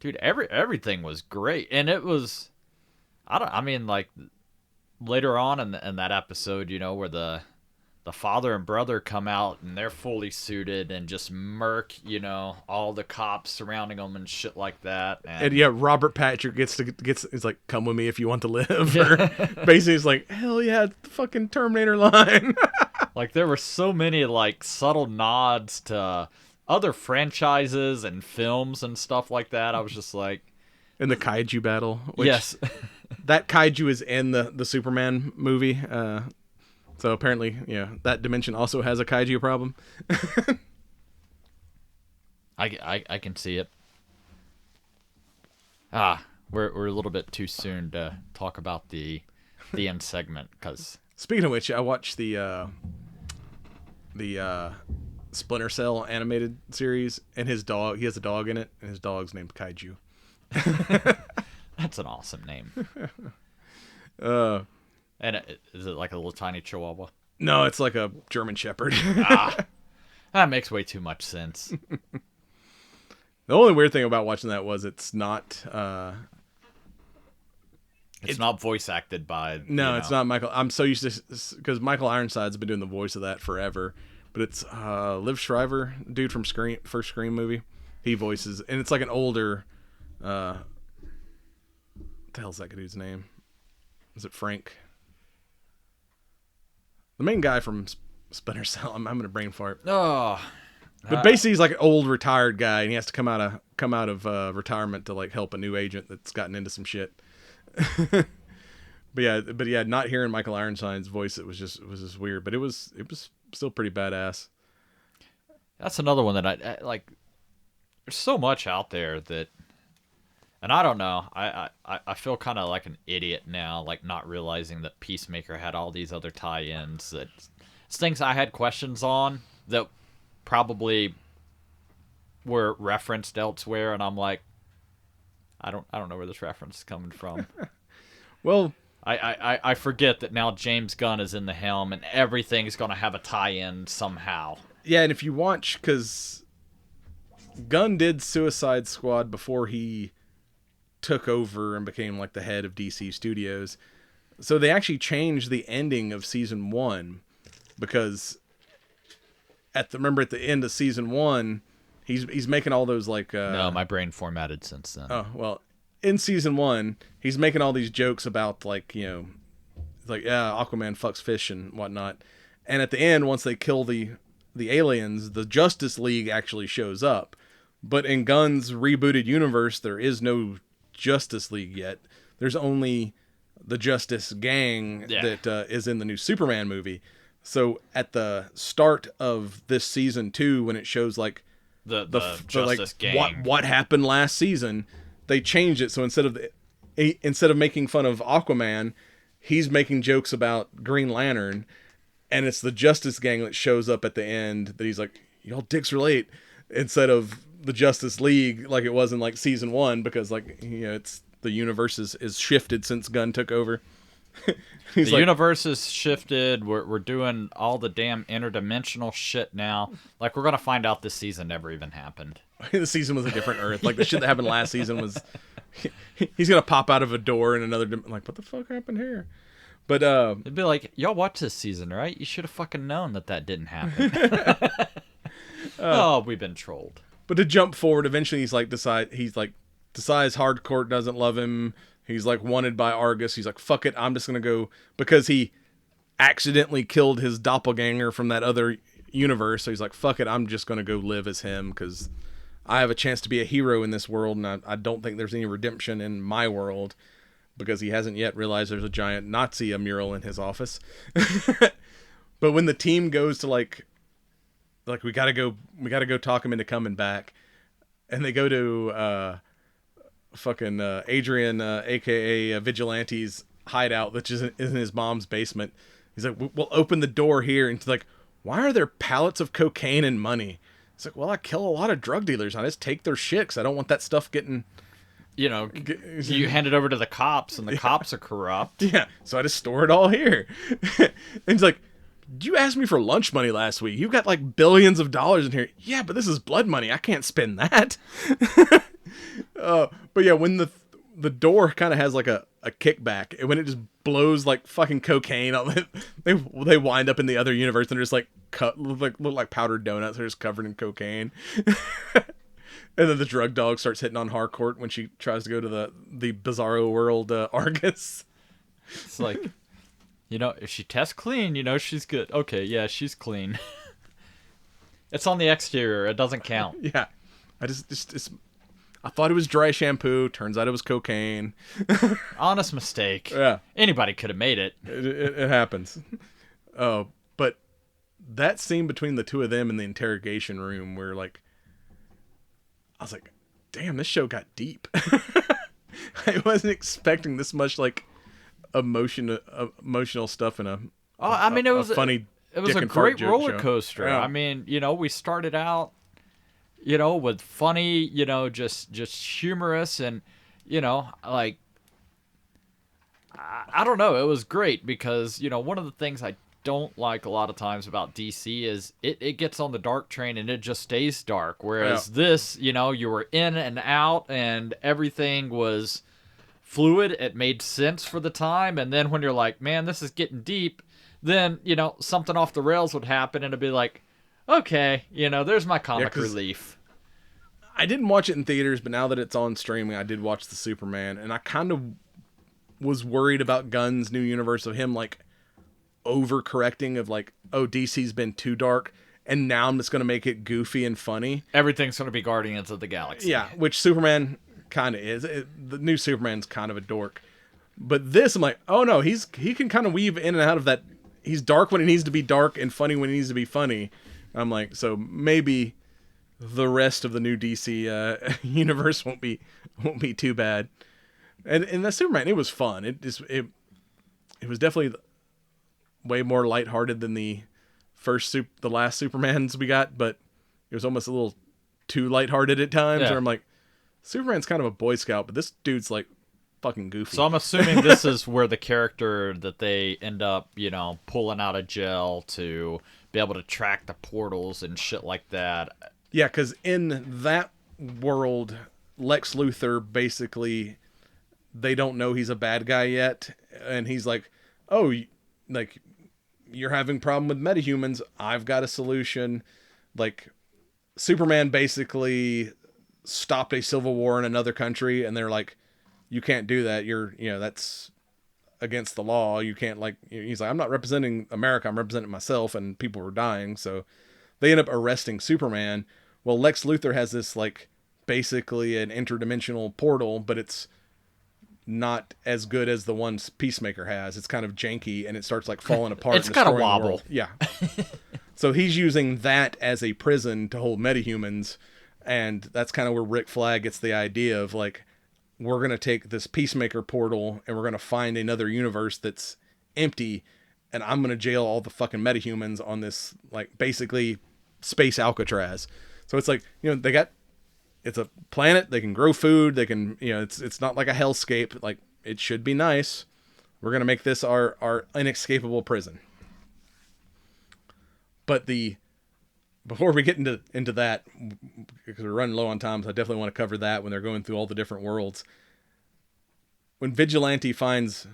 dude, everything was great, and it was, like, later on in that episode, where the father and brother come out and they're fully suited and just murk, all the cops surrounding them and shit like that. And yeah, Robert Patrick gets he's like, come with me if you want to live. Or basically he's like, hell yeah, the fucking Terminator line. Like, there were so many like subtle nods to other franchises and films and stuff like that. I was just like, in the kaiju battle. Which, yes. That kaiju is in the Superman movie. So apparently, that dimension also has a kaiju problem. I can see it. We're a little bit too soon to talk about the end segment, because speaking of which, I watched the Splinter Cell animated series, and he has a dog in it, and his dog's named Kaiju. That's an awesome name. And is it like a little tiny chihuahua? No, it's like a German Shepherd. That makes way too much sense. The only weird thing about watching that was it's not. It's not voice acted by. No, it's not Michael. I'm so used to because Michael Ironside's been doing the voice of that forever, but it's Liv Schreiber, dude from first Scream movie. He voices, and it's like an older. What the hell's that dude's name? Is it Frank? The main guy from Splinter Cell. I'm gonna brain fart. Oh. But basically, he's like an old retired guy, and he has to come out of retirement to like help a new agent that's gotten into some shit. but yeah, not hearing Michael Ironside's voice, it was just weird. But it was still pretty badass. That's another one that I like. There's so much out there that, and I don't know. I feel kind of like an idiot now, like not realizing that Peacemaker had all these other tie-ins. That it's things I had questions on that probably were referenced elsewhere, and I'm like, I don't know where this reference is coming from. Well, I forget that now James Gunn is in the helm, and everything's gonna have a tie-in somehow. yeah, and if you watch, because Gunn did Suicide Squad before he took over and became like the head of DC Studios, so they actually changed the ending of season 1 because at the end of season 1, he's making all those like No, my brain formatted since then. Oh, well, in season 1, he's making all these jokes about like, like, yeah, Aquaman fucks fish and whatnot. And at the end, once they kill the aliens, the Justice League actually shows up. But in Gunn's rebooted universe, there is no Justice League yet. There's only the Justice Gang that is in the new Superman movie. So at the start of this season 2, when it shows like the Justice Gang, what happened last season, they changed it. So instead of making fun of Aquaman, he's making jokes about Green Lantern, and it's the Justice Gang that shows up at the end that he's like, y'all dicks relate, instead of the Justice League like it was in like season 1, because like, it's the universe is shifted since Gunn took over. The universe is shifted. We're doing all the damn interdimensional shit now. Like, we're gonna find out this season never even happened. The season was a different Earth. Like, the shit that happened last season was he's gonna pop out of a door in another like, what the fuck happened here? But it'd be like, y'all watch this season, right? You should have fucking known that didn't happen. We've been trolled. But to jump forward, eventually decides Hardcourt doesn't love him. He's like wanted by Argus. He's like, fuck it, I'm just gonna go, because he accidentally killed his doppelganger from that other universe. So he's like, fuck it, I'm just gonna go live as him because I have a chance to be a hero in this world, and I don't think there's any redemption in my world, because he hasn't yet realized there's a giant Nazi mural in his office. But when the team goes to like we gotta go talk him into coming back, and they go to fucking Adrian, aka Vigilante's hideout, which is in his mom's basement. He's like, we'll open the door here, and he's like, why are there pallets of cocaine and money? It's like, well, I kill a lot of drug dealers. I just take their shit because I don't want that stuff getting... You hand it over to the cops, and the cops are corrupt. Yeah, so I just store it all here. And he's like, you asked me for lunch money last week. You've got like billions of dollars in here. Yeah, but this is blood money. I can't spend that. But yeah, when the door kind of has like a kickback, and when it just blows like fucking cocaine, they wind up in the other universe and they're just like look like powdered donuts. They're just covered in cocaine. And then the drug dog starts hitting on Harcourt when she tries to go to the Bizarro World Argus. It's like, if she tests clean, she's good. Okay, yeah, she's clean. It's on the exterior. It doesn't count. Yeah, I thought it was dry shampoo. Turns out it was cocaine. Honest mistake. Yeah. Anybody could have made it. It happens. Oh, but that scene between the two of them in the interrogation room where, like, I was like, damn, this show got deep. I wasn't expecting this much, like, emotional stuff in it was funny. It was a great roller coaster. Yeah. I mean, we started out, with funny, just humorous, and like, I don't know, it was great because one of the things I don't like a lot of times about DC is it gets on the dark train and it just stays dark. Whereas this, you know, you were in and out and everything was fluid. It made sense for the time. And then when you're like, man, this is getting deep, then, you know, something off the rails would happen and it'd be like, okay, you know, there's my comic relief. I didn't watch it in theaters, but now that it's on streaming, I did watch the Superman, and I kind of was worried about Gunn's new universe of him, like, overcorrecting of, like, oh, DC's been too dark, and now I'm just going to make it goofy and funny. Everything's going to be Guardians of the Galaxy. Yeah, which Superman kind of is. The new Superman's kind of a dork. But this, I'm like, oh, no, he can kind of weave in and out of that. He's dark when he needs to be dark and funny when he needs to be funny. I'm like, so maybe the rest of the new DC universe won't be too bad. And the Superman, it was fun. It was definitely way more lighthearted than the last Supermans we got, but it was almost a little too lighthearted at times. Yeah. Where I'm like, Superman's kind of a Boy Scout, but this dude's like fucking goofy. So I'm assuming this is where the character that they end up, you know, pulling out of jail to be able to track the portals and shit like that. Yeah, because in that world, Lex Luthor basically, they don't know he's a bad guy yet, and he's like, oh, like, you're having a problem with metahumans, I've got a solution. Like, Superman basically stopped a civil war in another country, and they're like, you can't do that, that's against the law, you can't, like, he's like, I'm not representing America, I'm representing myself, and people were dying, so they end up arresting Superman. Well, Lex Luthor has this, like, basically an interdimensional portal, but it's not as good as the one Peacemaker has. It's kind of janky, and it starts, like, falling apart. It's got a wobble. Yeah. So he's using that as a prison to hold metahumans, and that's kind of where Rick Flag gets the idea of, like, we're going to take this Peacemaker portal, and we're going to find another universe that's empty, and I'm going to jail all the fucking metahumans on this, like, basically space Alcatraz. So it's like, it's a planet, they can grow food, they can, it's not like a hellscape, like, it should be nice. We're going to make this our inescapable prison. But before we get into that, because we're running low on time, so I definitely want to cover that when they're going through all the different worlds. When Vigilante finds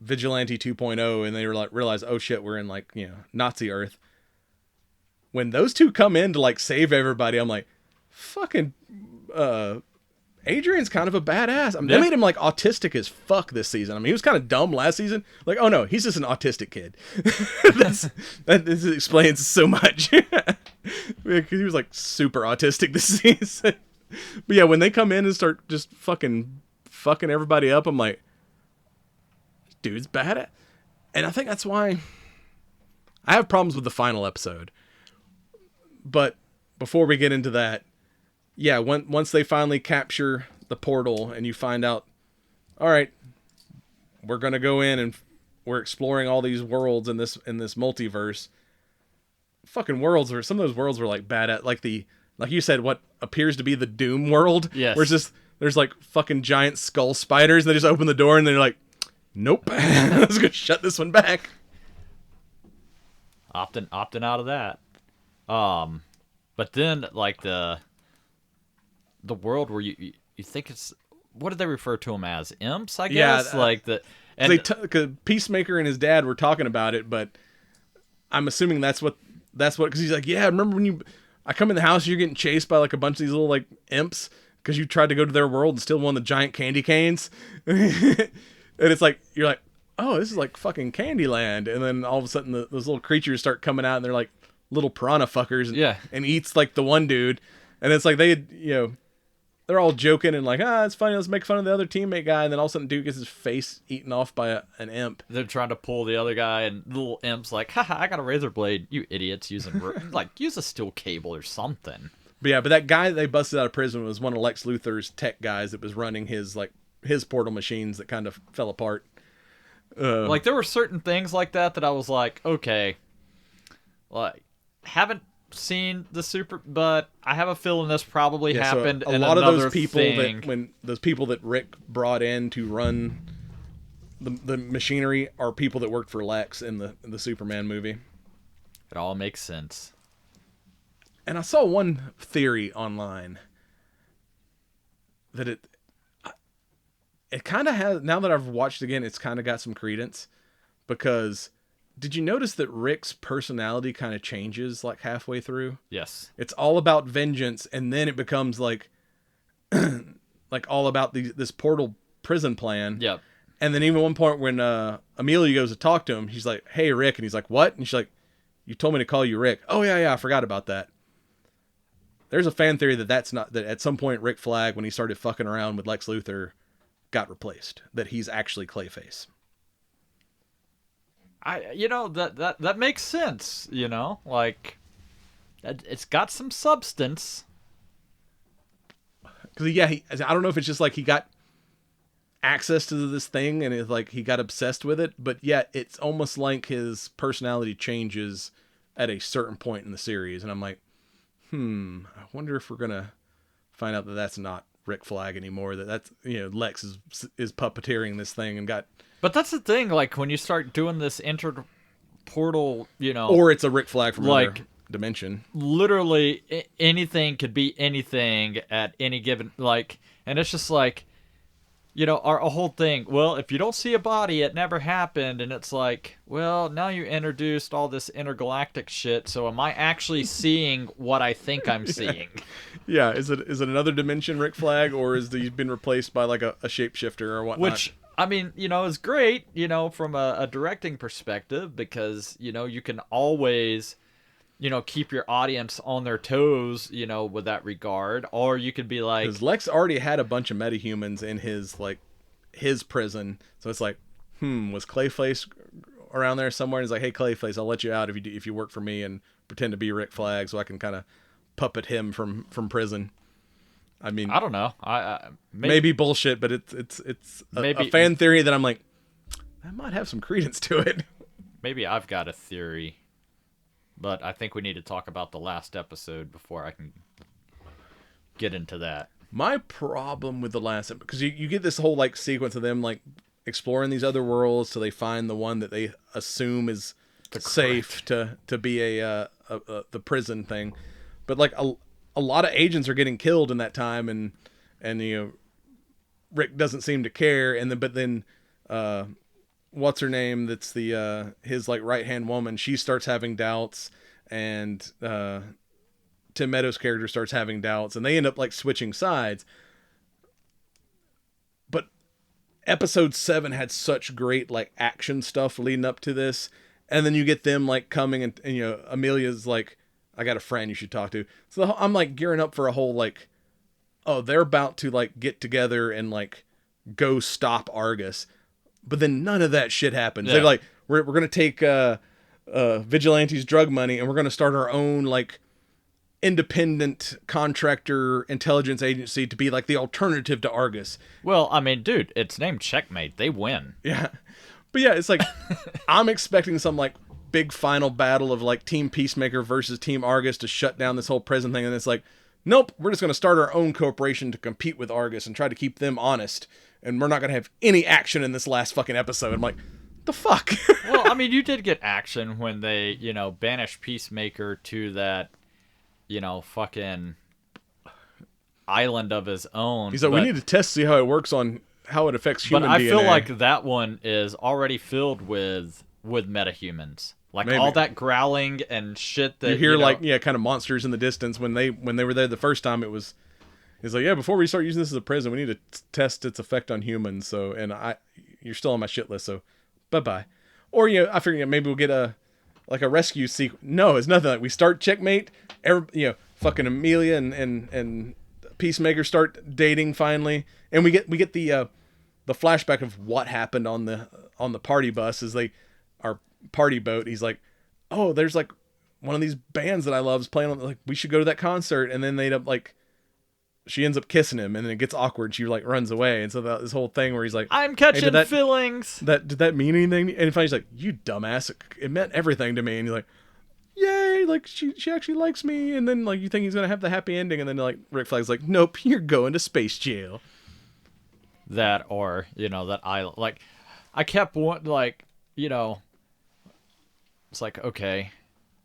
Vigilante 2.0 and they realize, oh shit, we're in, like, Nazi Earth. When those two come in to, like, save everybody, I'm like, fucking Adrian's kind of a badass. I mean, They made him, like, autistic as fuck this season. I mean, he was kind of dumb last season. Like, oh no, he's just an autistic kid. This explains so much. Because he was, like, super autistic this season. But yeah, when they come in and start just fucking everybody up, I'm like, dude's badass. And I think that's why I have problems with the final episode. But before we get into that, yeah, once they finally capture the portal and you find out, all right, we're going to go in and we're exploring all these worlds in this multiverse. Fucking worlds, some of those worlds were, like, bad at, like you said, what appears to be the Doom world. Yes. Where it's just, there's, like, fucking giant skull spiders, and they just open the door and they're like, nope, let's go shut this one back. Opting out of that. But then, like, the world where you think it's, what did they refer to them as? Imps, I guess? Yeah. Like the, and cause Peacemaker and his dad were talking about it, but I'm assuming that's what, cause he's like, yeah, remember when I come in the house, you're getting chased by, like, a bunch of these little, like, imps because you tried to go to their world and steal one of the giant candy canes. And it's like, you're like, oh, this is like fucking Candyland. And then all of a sudden those little creatures start coming out and they're like little piranha fuckers. Yeah. And eats, like, the one dude. And it's like they're all joking and like, it's funny, let's make fun of the other teammate guy. And then all of a sudden dude gets his face eaten off by an imp. They're trying to pull the other guy, and the little imp's like, haha, I got a razor blade. You idiots, use a steel cable or something. But that guy they busted out of prison was one of Lex Luthor's tech guys that was running his portal machines that kind of fell apart. Like, there were certain things like that I was like, okay, like, haven't seen but I have a feeling this probably happened. So a in lot of another those people thing. those people that Rick brought in to run the machinery are people that worked for Lex in the Superman movie. It all makes sense. And I saw one theory online that it kind of has, now that I've watched it again, it's kind of got some credence, because did you notice that Rick's personality kind of changes like halfway through? Yes. It's all about vengeance, and then it becomes like like all about this portal prison plan. Yep. And then even one point when Amelia goes to talk to him, he's like, "Hey, Rick," and he's like, "What?" And she's like, "You told me to call you Rick." "Oh yeah, I forgot about that." There's a fan theory that that at some point Rick Flag, when he started fucking around with Lex Luthor, got replaced. That he's actually Clayface. That makes sense. Like it's got some substance. Because I don't know if it's just like he got access to this thing and it's like he got obsessed with it, but yeah, it's almost like his personality changes at a certain point in the series, and I'm like, I wonder if we're gonna find out that that's not Rick Flag anymore. That's Lex is puppeteering this thing and got. But that's the thing. Like when you start doing this interportal, or it's a Rick Flag from like another dimension. Literally anything could be anything at any given and it's just like. Our whole thing, well, if you don't see a body, it never happened. And it's like, well, now you introduced all this intergalactic shit. So am I actually seeing what I think I'm seeing? Yeah. Is it another dimension Rick Flag, or is he been replaced by like a shapeshifter or whatnot? Which, I mean, is great, from a directing perspective, because, you can always, keep your audience on their toes, with that regard. Or you could be like... Because Lex already had a bunch of metahumans in his prison. So it's like, was Clayface around there somewhere? And he's like, "Hey, Clayface, I'll let you out if you work for me and pretend to be Rick Flag so I can kind of puppet him from prison." I mean... I don't know. Maybe bullshit, but it's a fan theory that I'm like, that might have some credence to it. Maybe I've got a theory. But I think we need to talk about the last episode before I can get into that. My problem with the last episode, because you get this whole like sequence of them like exploring these other worlds till they find the one that they assume is safe to be the prison thing, but like a lot of agents are getting killed in that time, and Rick doesn't seem to care, but then what's her name? That's his like right hand woman. She starts having doubts, and Tim Meadows' character starts having doubts, and they end up like switching sides. But episode 7 had such great like action stuff leading up to this, and then you get them like coming and Amelia's like, "I got a friend you should talk to." So I'm like gearing up for a whole like, oh, they're about to like get together and like go stop Argus. But then none of that shit happens. Yeah. They're like, we're going to take Vigilante's drug money, and we're going to start our own like independent contractor intelligence agency to be like the alternative to Argus. Well, I mean, dude, it's named Checkmate. They win. Yeah. But yeah, it's like, I'm expecting some like big final battle of like Team Peacemaker versus Team Argus to shut down this whole prison thing. And it's like, nope, we're just going to start our own corporation to compete with Argus and try to keep them honest. And we're not going to have any action in this last fucking episode. I'm like, the fuck? Well, I mean, you did get action when they, banished Peacemaker to that, fucking island of his own. He's like, we need to test, see how it works on how it affects human DNA. But I feel like that one is already filled with metahumans. Like all that growling and shit that you hear, kind of monsters in the distance. When they were there the first time, it's like, yeah, before we start using this as a prison, we need to test its effect on humans. So, and you're still on my shit list, so bye-bye. Or, I figure maybe we'll get a rescue sequence. No, it's nothing. Like, we start Checkmate, fucking Amelia and Peacemaker start dating finally, and we get the flashback of what happened on the party bus as our party boat. He's like, oh, there's like one of these bands that I love is playing on, like, we should go to that concert. And then they end up like, she ends up kissing him, and then it gets awkward. And she like runs away, and so this whole thing where he's like, "I'm catching feelings." Did that mean anything? And finally, he's like, "You dumbass! It meant everything to me." And you're like, "Yay! Like she actually likes me." And then like you think he's gonna have the happy ending, and then like Rick Flag's like, "Nope, you're going to space jail." That or that island. Like, I kept wanting, like, you know, it's like, okay,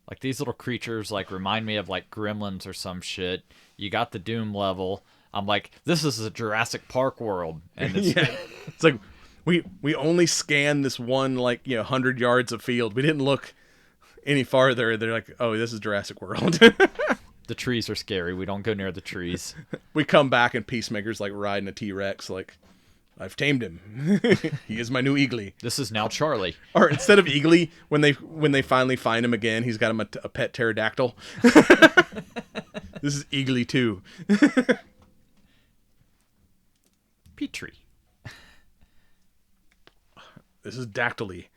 like these little creatures like remind me of like gremlins or some shit. You got the Doom level. I'm like, this is a Jurassic Park world, and it's Yeah. It's like we only scanned this one, like, 100 yards of field. We didn't look any farther. They're like, oh, this is Jurassic World. the trees are scary. We don't go near the trees. We come back and Peacemaker's like riding a T-Rex, like, I've tamed him. He is my new Eagly. This is now Charlie. Or instead of Eagly, when they finally find him again, he's got him a pet pterodactyl. This is Eagly 2. Petrie. This is Dactyly.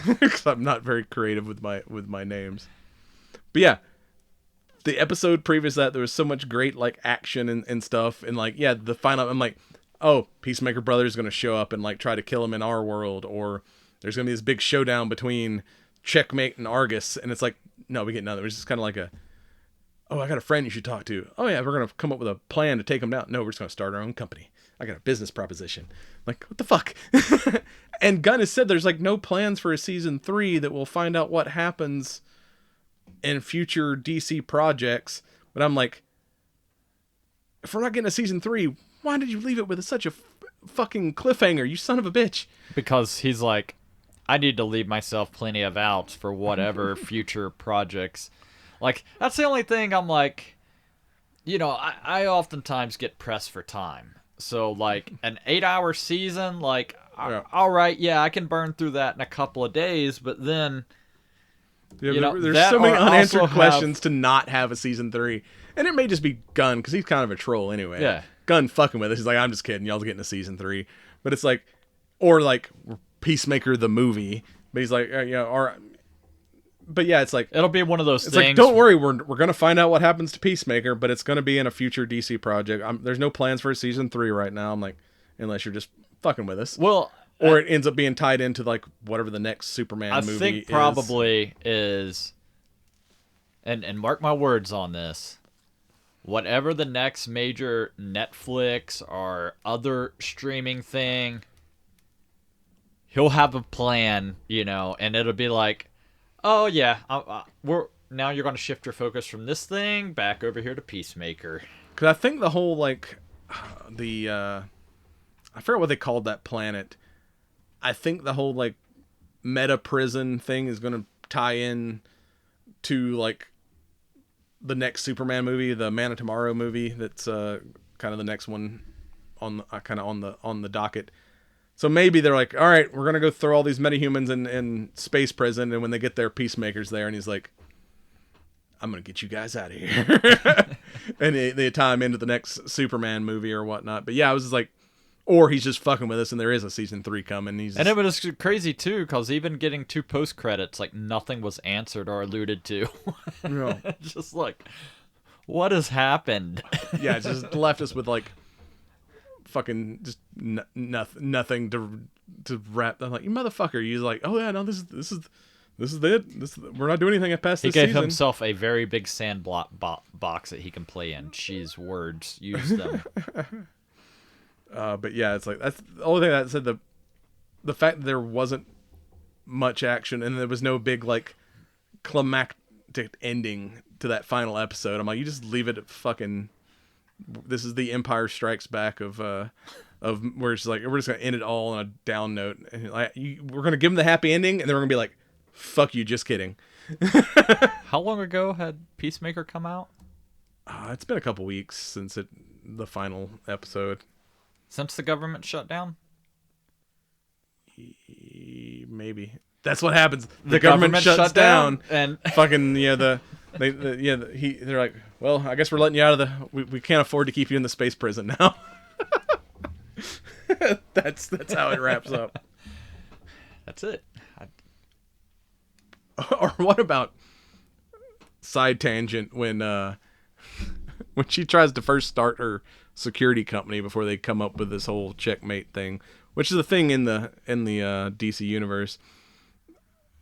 Because I'm not very creative with my names. But yeah, the episode previous to that, there was so much great like action and stuff, and like, yeah, the final, I'm like, oh, Peacemaker Brothers is going to show up and like try to kill him in our world, or there's going to be this big showdown between Checkmate and Argus, and it's like, no, we get nothing. It was just kind of like oh, I got a friend you should talk to. Oh yeah, we're going to come up with a plan to take him down. No, we're just going to start our own company. I got a business proposition. Like, what the fuck? And Gunn has said there's like no plans for a season 3, that we'll find out what happens in future DC projects. But I'm like, if we're not getting a season 3, why did you leave it with such a fucking cliffhanger, you son of a bitch? Because he's like, I need to leave myself plenty of outs for whatever future projects. Like, that's the only thing I'm like, I oftentimes get pressed for time. So, like, an 8-hour season, like, Yeah. all right, yeah, I can burn through that in a couple of days, but then... Yeah, there's so many unanswered questions to not have a season 3. And it may just be Gunn, because he's kind of a troll anyway. Yeah. Gunn fucking with us. He's like, I'm just kidding. Y'all's getting a season 3. But it's like, or like Peacemaker the movie. But he's like, but yeah, it's like, It'll be one of those it's things. like, don't worry, we're going to find out what happens to Peacemaker, but it's going to be in a future DC project. There's no plans for a season 3 right now. I'm like, unless you're just fucking with us. Well... Or it ends up being tied into like whatever the next Superman movie is. I think probably is, and mark my words on this, whatever the next major Netflix or other streaming thing, he'll have a plan, and it'll be like, oh yeah, now you're going to shift your focus from this thing back over here to Peacemaker. Because I think the whole like I forget what they called that planet. I think the whole like meta prison thing is going to tie in to like the next Superman movie, the Man of Tomorrow movie. That's kind of the next one on the docket. So maybe they're like, all right, we're going to go throw all these metahumans in space prison. And when they get there, Peacemaker's there. And he's like, I'm going to get you guys out of here. And they tie him into the next Superman movie or whatnot. But yeah, I was just like, or he's just fucking with us, and there is a season 3 coming. And it was crazy too, because even getting 2 post credits, like nothing was answered or alluded to. No. Just like, what has happened? Yeah, it just left us with like fucking just nothing to wrap. I'm like, you motherfucker. You're like, oh yeah, no, this is it. We're not doing anything past this season. He gave himself a very big sand box that he can play in. She's words, use them. But yeah, it's like, that's the only thing that said. The fact that there wasn't much action and there was no big like climactic ending to that final episode. I'm like, you just leave it at fucking. This is the Empire Strikes Back of where it's like, we're just gonna end it all on a down note. And like, we're gonna give them the happy ending, and then we're gonna be like, fuck you, just kidding. How long ago had Peacemaker come out? It's been a couple weeks since the final episode. Since the government shut down? Maybe. That's what happens. The government shuts down and fucking they're like, well, I guess we're letting you out of we can't afford to keep you in the space prison now. That's how it wraps up. That's it. Or what about side tangent when she tries to first start her security company before they come up with this whole checkmate thing, which is a thing in the DC universe.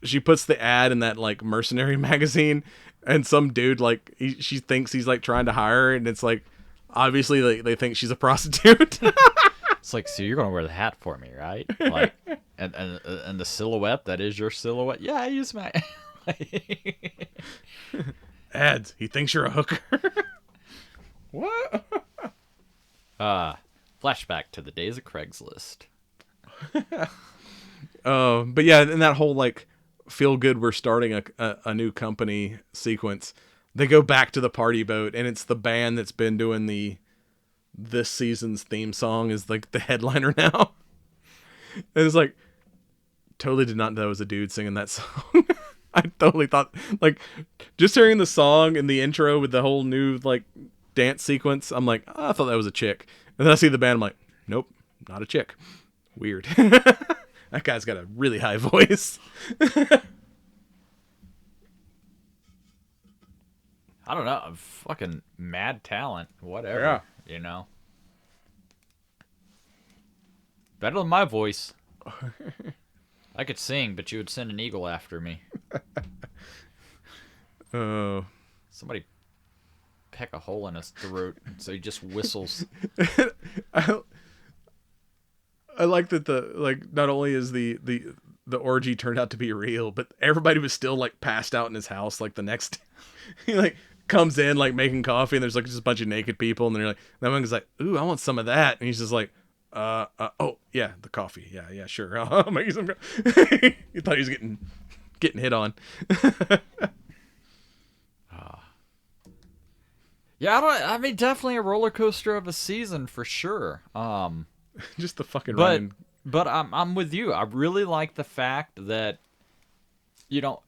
She puts the ad in that like mercenary magazine, and some dude like she thinks he's like trying to hire her, and it's like obviously they think she's a prostitute. It's like, so you're gonna wear the hat for me, right? Like, and the silhouette that is your silhouette. Yeah, I use my. Ads. He thinks you're a hooker. What? Flashback to the days of Craigslist. But yeah, in that whole like feel good, we're starting a new company sequence. They go back to the party boat, and it's the band that's been doing this season's theme song is like the headliner now. And it's like, totally did not know it was a dude singing that song. I totally thought, like, just hearing the song and the intro with the whole new like dance sequence, I'm like, oh, I thought that was a chick. And then I see the band, I'm like, nope, not a chick. Weird. That guy's got a really high voice. I don't know. Fucking mad talent. Whatever. Yeah. You know? Better than my voice. I could sing, but you would send an eagle after me. Oh. Somebody peck a hole in his throat so he just whistles. I like that not only is the orgy turned out to be real, but everybody was still like passed out in his house like the next he like comes in like making coffee, and there's like just a bunch of naked people, and they're like, that one's like, ooh, I want some of that, and he's just like, oh yeah, the coffee, yeah, sure, I'll make you some. He thought he was getting hit on. Yeah, I mean, definitely a roller coaster of a season for sure. Just the fucking running. But I'm with you. I really like the fact that, you know,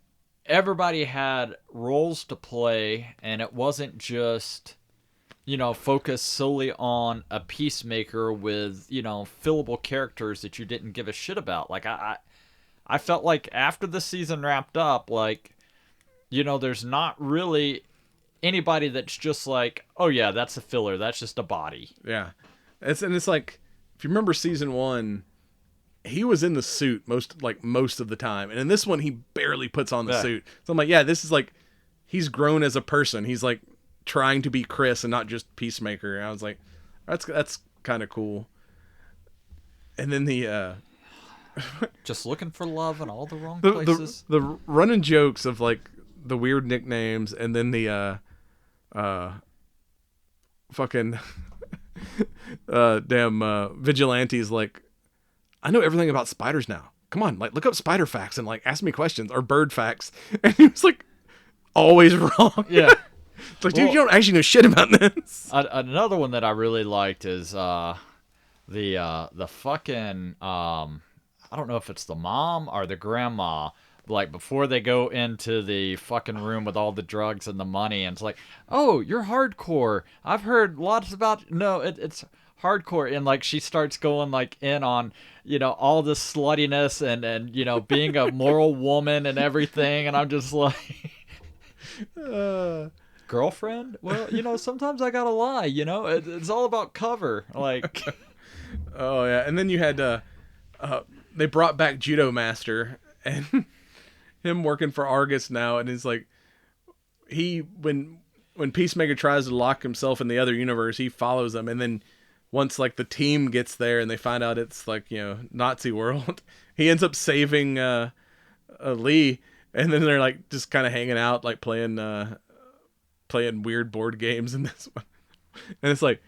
everybody had roles to play, and it wasn't just, you know, focused solely on a Peacemaker with, you know, fillable characters that you didn't give a shit about. Like, I felt like after the season wrapped up, like, you know, there's not really anybody that's just like, oh yeah, that's a filler, that's just a body. Yeah. It's like, if you remember season 1, he was in the suit most of the time, and in this one he barely puts on the suit. So I'm like, yeah, this is like, he's grown as a person. He's like trying to be Chris and not just Peacemaker. And I was like, that's kind of cool. And then the just looking for love in all the wrong places. The running jokes of like the weird nicknames, and then the fucking vigilantes like, I know everything about spiders now. Come on, like, look up spider facts and like ask me questions, or bird facts. And he was like always wrong. Yeah. It's like, dude, you don't actually know shit about this. Another one that I really liked is the fucking I don't know if it's the mom or the grandma, like before they go into the fucking room with all the drugs and the money, and it's like, oh, you're hardcore. I've heard lots about. No, it's hardcore. And like she starts going like in on, you know, all the sluttiness and you know, being a moral woman and everything, and I'm just like, girlfriend, well, you know, sometimes I gotta lie, you know, it's all about cover, like. Oh yeah. And then you had they brought back Judo Master, and him working for Argus now, and it's like, when Peacemaker tries to lock himself in the other universe, he follows them, and then once like the team gets there and they find out it's like, you know, Nazi world, he ends up saving Lee, and then they're like just kind of hanging out, like playing weird board games in this one. And it's like,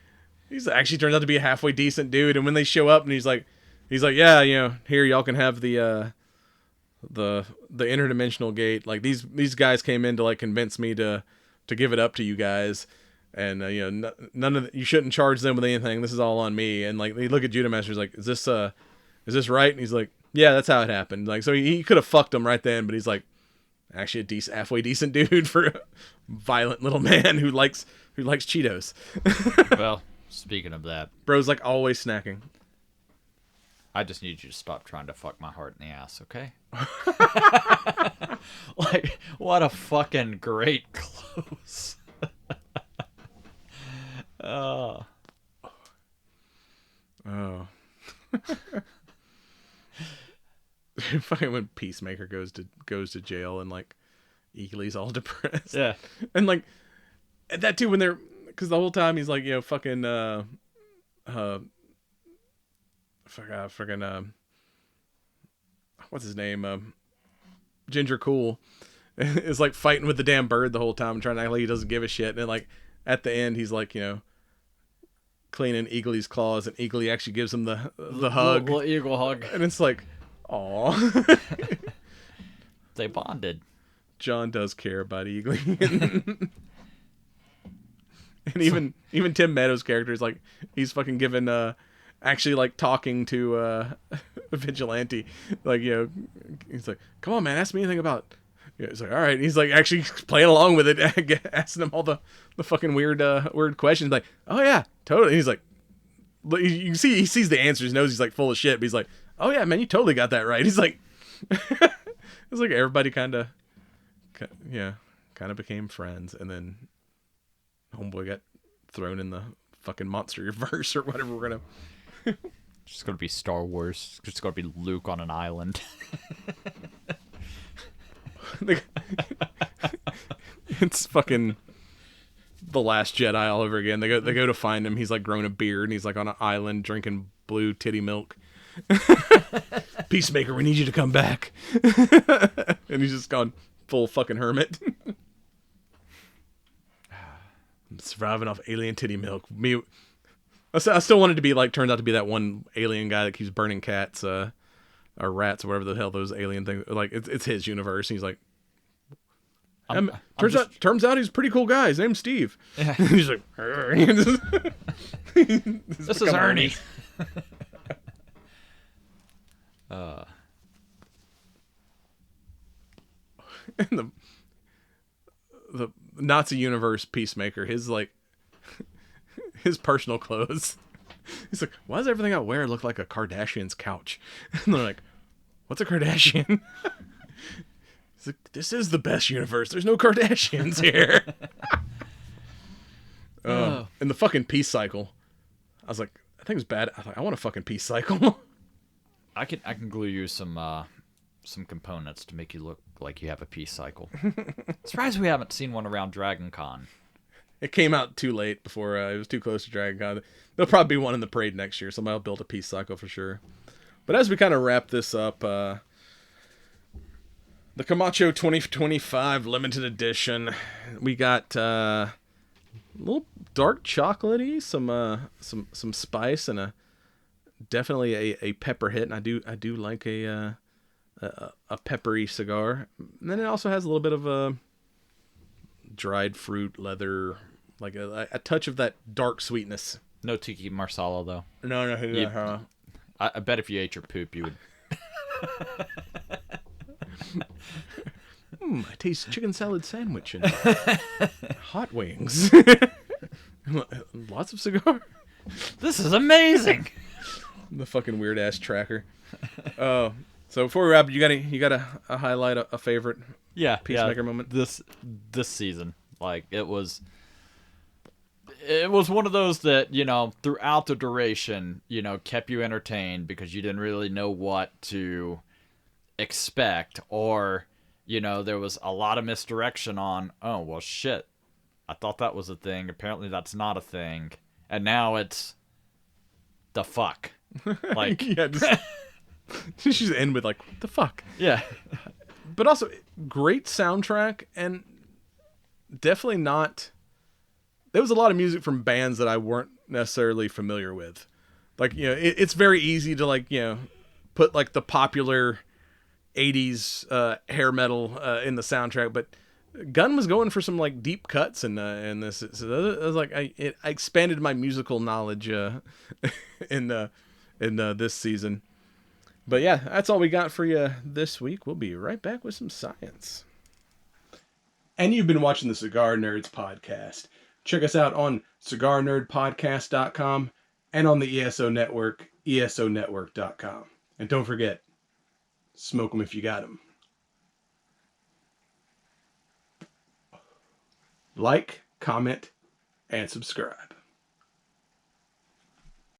he's actually turns out to be a halfway decent dude, and when they show up and he's like, yeah, you know, here, y'all can have the interdimensional gate. Like these guys came in to like convince me to give it up to you guys, and you know, none of you shouldn't charge them with anything. This is all on me. And like they look at Judo Master's like, is this right? And he's like, yeah, that's how it happened. Like, so he could have fucked him right then, but he's like, actually a halfway decent dude for a violent little man who likes Cheetos. Well, speaking of that, bro's like always snacking. I just need you to stop trying to fuck my heart in the ass, okay? Like, what a fucking great close. Oh. Fucking when Peacemaker goes to jail, and like Eagly's all depressed. Yeah. And like that too, when they're, because the whole time he's like, you know, fucking Friggin' what's his name? Ginger Cool is like fighting with the damn bird the whole time and trying to act like he doesn't give a shit. And then, like, at the end, he's like, cleaning Eagly's claws, and Eagly actually gives him the hug. Little eagle hug. And it's like, aw. They bonded. John does care about Eagly. And even Tim Meadows' character is like, he's fucking given actually like talking to a Vigilante, like, he's like, come on man, ask me anything about. He's like, all right. And he's like actually playing along with it, asking him all the fucking weird questions. Like, oh yeah, totally. And he's like, you can see he sees the answers, knows he's like full of shit, but he's like, oh yeah, man, you totally got that right. He's like, it's like everybody kind of became friends, and then homeboy got thrown in the fucking monster verse or whatever we're gonna. It's gonna be Star Wars. It's gonna be Luke on an island. It's fucking The Last Jedi all over again. They go to find him. He's like grown a beard and he's like on an island drinking blue titty milk. Peacemaker, we need you to come back. And he's just gone full fucking hermit. I'm surviving off alien titty milk. I still wanted to be like, turns out to be that one alien guy that keeps burning cats, or rats, or whatever the hell those alien things. Like, it's his universe. And he's like, turns out he's a pretty cool guy. His name's Steve. Yeah. He's like, this is Ernie. And the Nazi universe Peacemaker, his personal clothes. He's like, why does everything I wear look like a Kardashian's couch? And they're like, what's a Kardashian? He's like, this is the best universe. There's no Kardashians here. And the fucking peace cycle. I was like, I think it's bad. I was like, I want a fucking peace cycle. I can glue you some components to make you look like you have a peace cycle. Surprised we haven't seen one around Dragon Con. It came out too late before it was too close to Dragon Con. There'll probably be one in the parade next year. Somebody will build a peace cycle for sure. But as we kind of wrap this up, the Camacho 2025 Limited Edition, we got a little dark chocolatey, some spice, and definitely a pepper hit. And I do like a peppery cigar. And then it also has a little bit of a dried fruit, leather, like a touch of that dark sweetness. No tiki marsala though. No. I bet if you ate your poop, you would. I taste chicken salad sandwich and hot wings. Lots of cigar. This is amazing. The fucking weird ass tracker. So before we wrap, you got a highlight, a favorite Peacemaker moment this season. Like, it was one of those that, throughout the duration, kept you entertained because you didn't really know what to expect, or there was a lot of misdirection on, oh well shit, I thought that was a thing, apparently that's not a thing, and now it's the fuck. Like, yeah, just end with like, what the fuck. Yeah. But also great soundtrack, and definitely not. There was a lot of music from bands that I weren't necessarily familiar with. Like, it's very easy to like, put like the popular 80s hair metal in the soundtrack, but Gunn was going for some like deep cuts in this. So I was like, I expanded my musical knowledge in this season. But yeah, that's all we got for you this week. We'll be right back with some science. And you've been watching the Cigar Nerds podcast. Check us out on cigarnerdpodcast.com and on the ESO Network, esonetwork.com. And don't forget, smoke them if you got them. Like, comment, and subscribe.